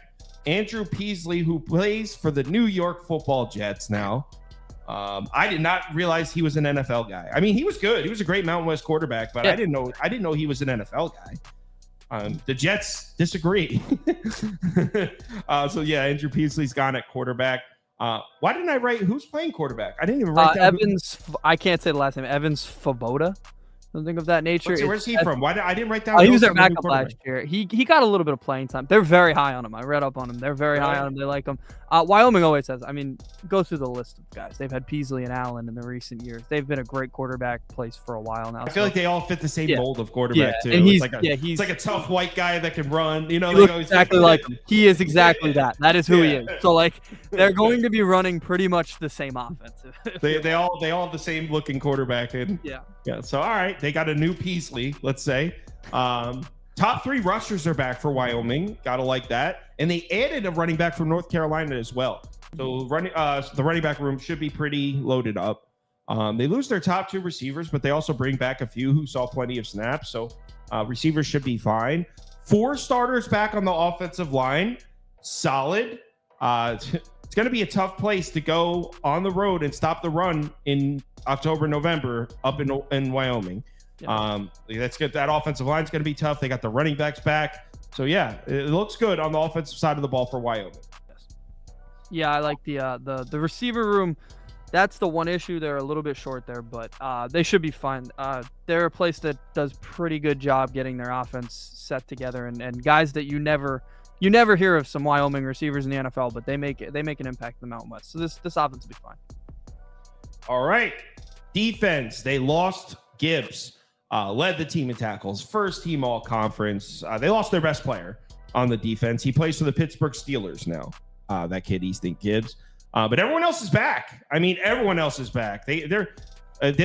Andrew Peasley, who plays for the New York Football Jets now. I did not realize he was an NFL guy. I mean, he was good. He was a great Mountain West quarterback, but I didn't know he was an NFL guy. The Jets disagree. So yeah, Andrew Peasley's gone at quarterback. Why didn't I write who's playing quarterback? I didn't even write down Evans. I can't say the last name. Evans Svoboda. Something of that nature. Where's he from? I didn't write down. He was their backup last year. He got a little bit of playing time. They're very high on him. I read up on him. They're very high on him. They like him. Wyoming always has. I mean, go through the list of guys. They've had Peasley and Allen in the recent years. They've been a great quarterback place for a while now. I feel like they all fit the same mold of quarterback too. And he's like a tough white guy that can run. You know, he looks exactly like him. He is exactly that. That is who he is. So like, they're going to be running pretty much the same offense. They all have the same looking quarterback. And yeah. So all right, they got a new Peasley, let's say. Top 3 rushers are back for Wyoming. Gotta like that. And they added a running back from North Carolina as well. So the running back room should be pretty loaded up. They lose their top 2 receivers, but they also bring back a few who saw plenty of snaps. So receivers should be fine. 4 starters back on the offensive line. Solid. It's going to be a tough place to go on the road and stop the run in October, November up in Wyoming. That's good. That offensive line is going to be tough. They got the running backs back. So, yeah, it looks good on the offensive side of the ball for Wyoming. Yeah, I like the receiver room. That's the one issue. They're a little bit short there, but they should be fine. They're a place that does pretty good job getting their offense set together, and guys that you never hear of some Wyoming receivers in the NFL, but they make an impact in the Mountain West. So this offense will be fine. All right. Defense. They lost Gibbs. Led the team in tackles. First team all conference. They lost their best player on the defense. He plays for the Pittsburgh Steelers now. That kid, Easton Gibbs. But everyone else is back. I mean, everyone else is back. They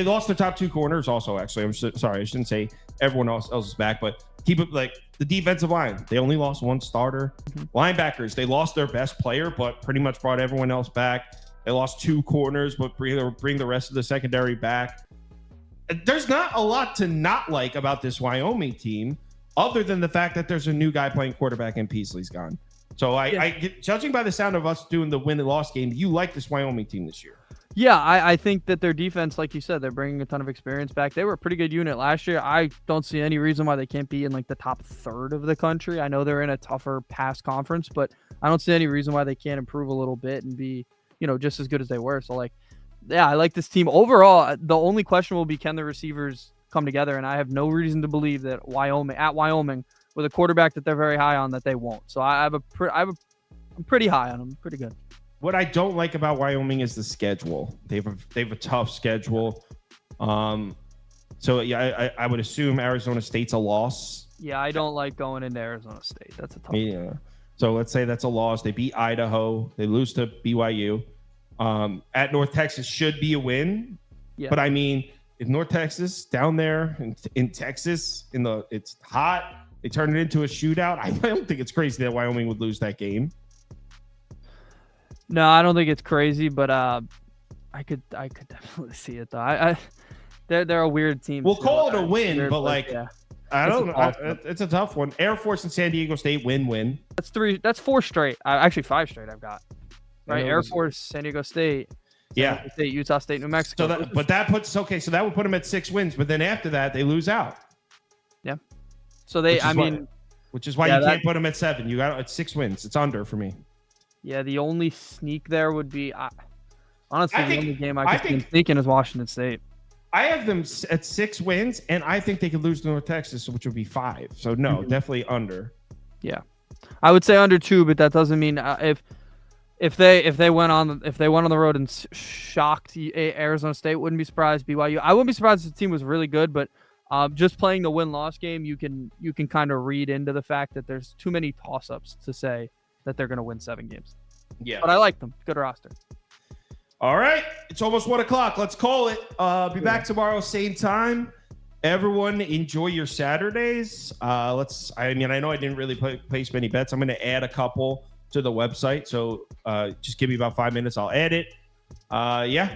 lost their top two corners also, actually. Sorry, I shouldn't say everyone else is back, but keep it like the defensive line. They only lost one starter. Linebackers, they lost their best player, but pretty much brought everyone else back. They lost two corners, but bring the rest of the secondary back. There's not a lot to not like about this Wyoming team, other than the fact that there's a new guy playing quarterback and Peasley's gone. So judging by the sound of us doing the win and loss game, you like this Wyoming team this year. Yeah, I think that their defense, like you said, they're bringing a ton of experience back. They were a pretty good unit last year. I don't see any reason why they can't be in like the top third of the country. I know they're in a tougher past conference, but I don't see any reason why they can't improve a little bit and be, just as good as they were. So I like this team overall. The only question will be, can the receivers come together? And I have no reason to believe that Wyoming with a quarterback that they're very high on, that they won't. So I'm pretty high on them. Pretty good. What I don't like about Wyoming is the schedule. They have a tough schedule. So yeah, I would assume Arizona State's a loss. Yeah, I don't like going into Arizona State. That's a tough one. Yeah. So let's say that's a loss. They beat Idaho. They lose to BYU. At North Texas should be a win. Yeah. But I mean, if North Texas down there in Texas it's hot, they turn it into a shootout. I don't think it's crazy that Wyoming would lose that game. No, I don't think it's crazy, but I could definitely see it though. They're a weird team. We'll too. call it a win, Weird, but yeah. I don't know. It's a tough one. Air Force and San Diego State win. That's 4 straight. Actually 5 straight I've got. Right, Air Force, San Diego State. Yeah. Diego State, Utah State, New Mexico. So that would put them at 6 wins, but then after that they lose out. Yeah. So which is why you can't put them at 7. You got at 6 wins. It's under for me. Yeah, the only sneak there would be honestly the only game I could see sneaking is Washington State. I have them at 6 wins, and I think they could lose to North Texas, which would be 5. So no, definitely under. Yeah, I would say under 2, but that doesn't mean if they went on the road and shocked Arizona State, wouldn't be surprised. BYU, I wouldn't be surprised if the team was really good, but just playing the win-loss game, you can kind of read into the fact that there's too many toss-ups to say that they're going to win 7 games. Yeah, but I like them. Good roster. All right, it's almost 1 o'clock. Let's call it. Be back tomorrow, same time. Everyone, enjoy your Saturdays. I know I didn't really place many bets. I'm going to add a couple to the website, so just give me about 5 minutes. I'll add it. Yeah.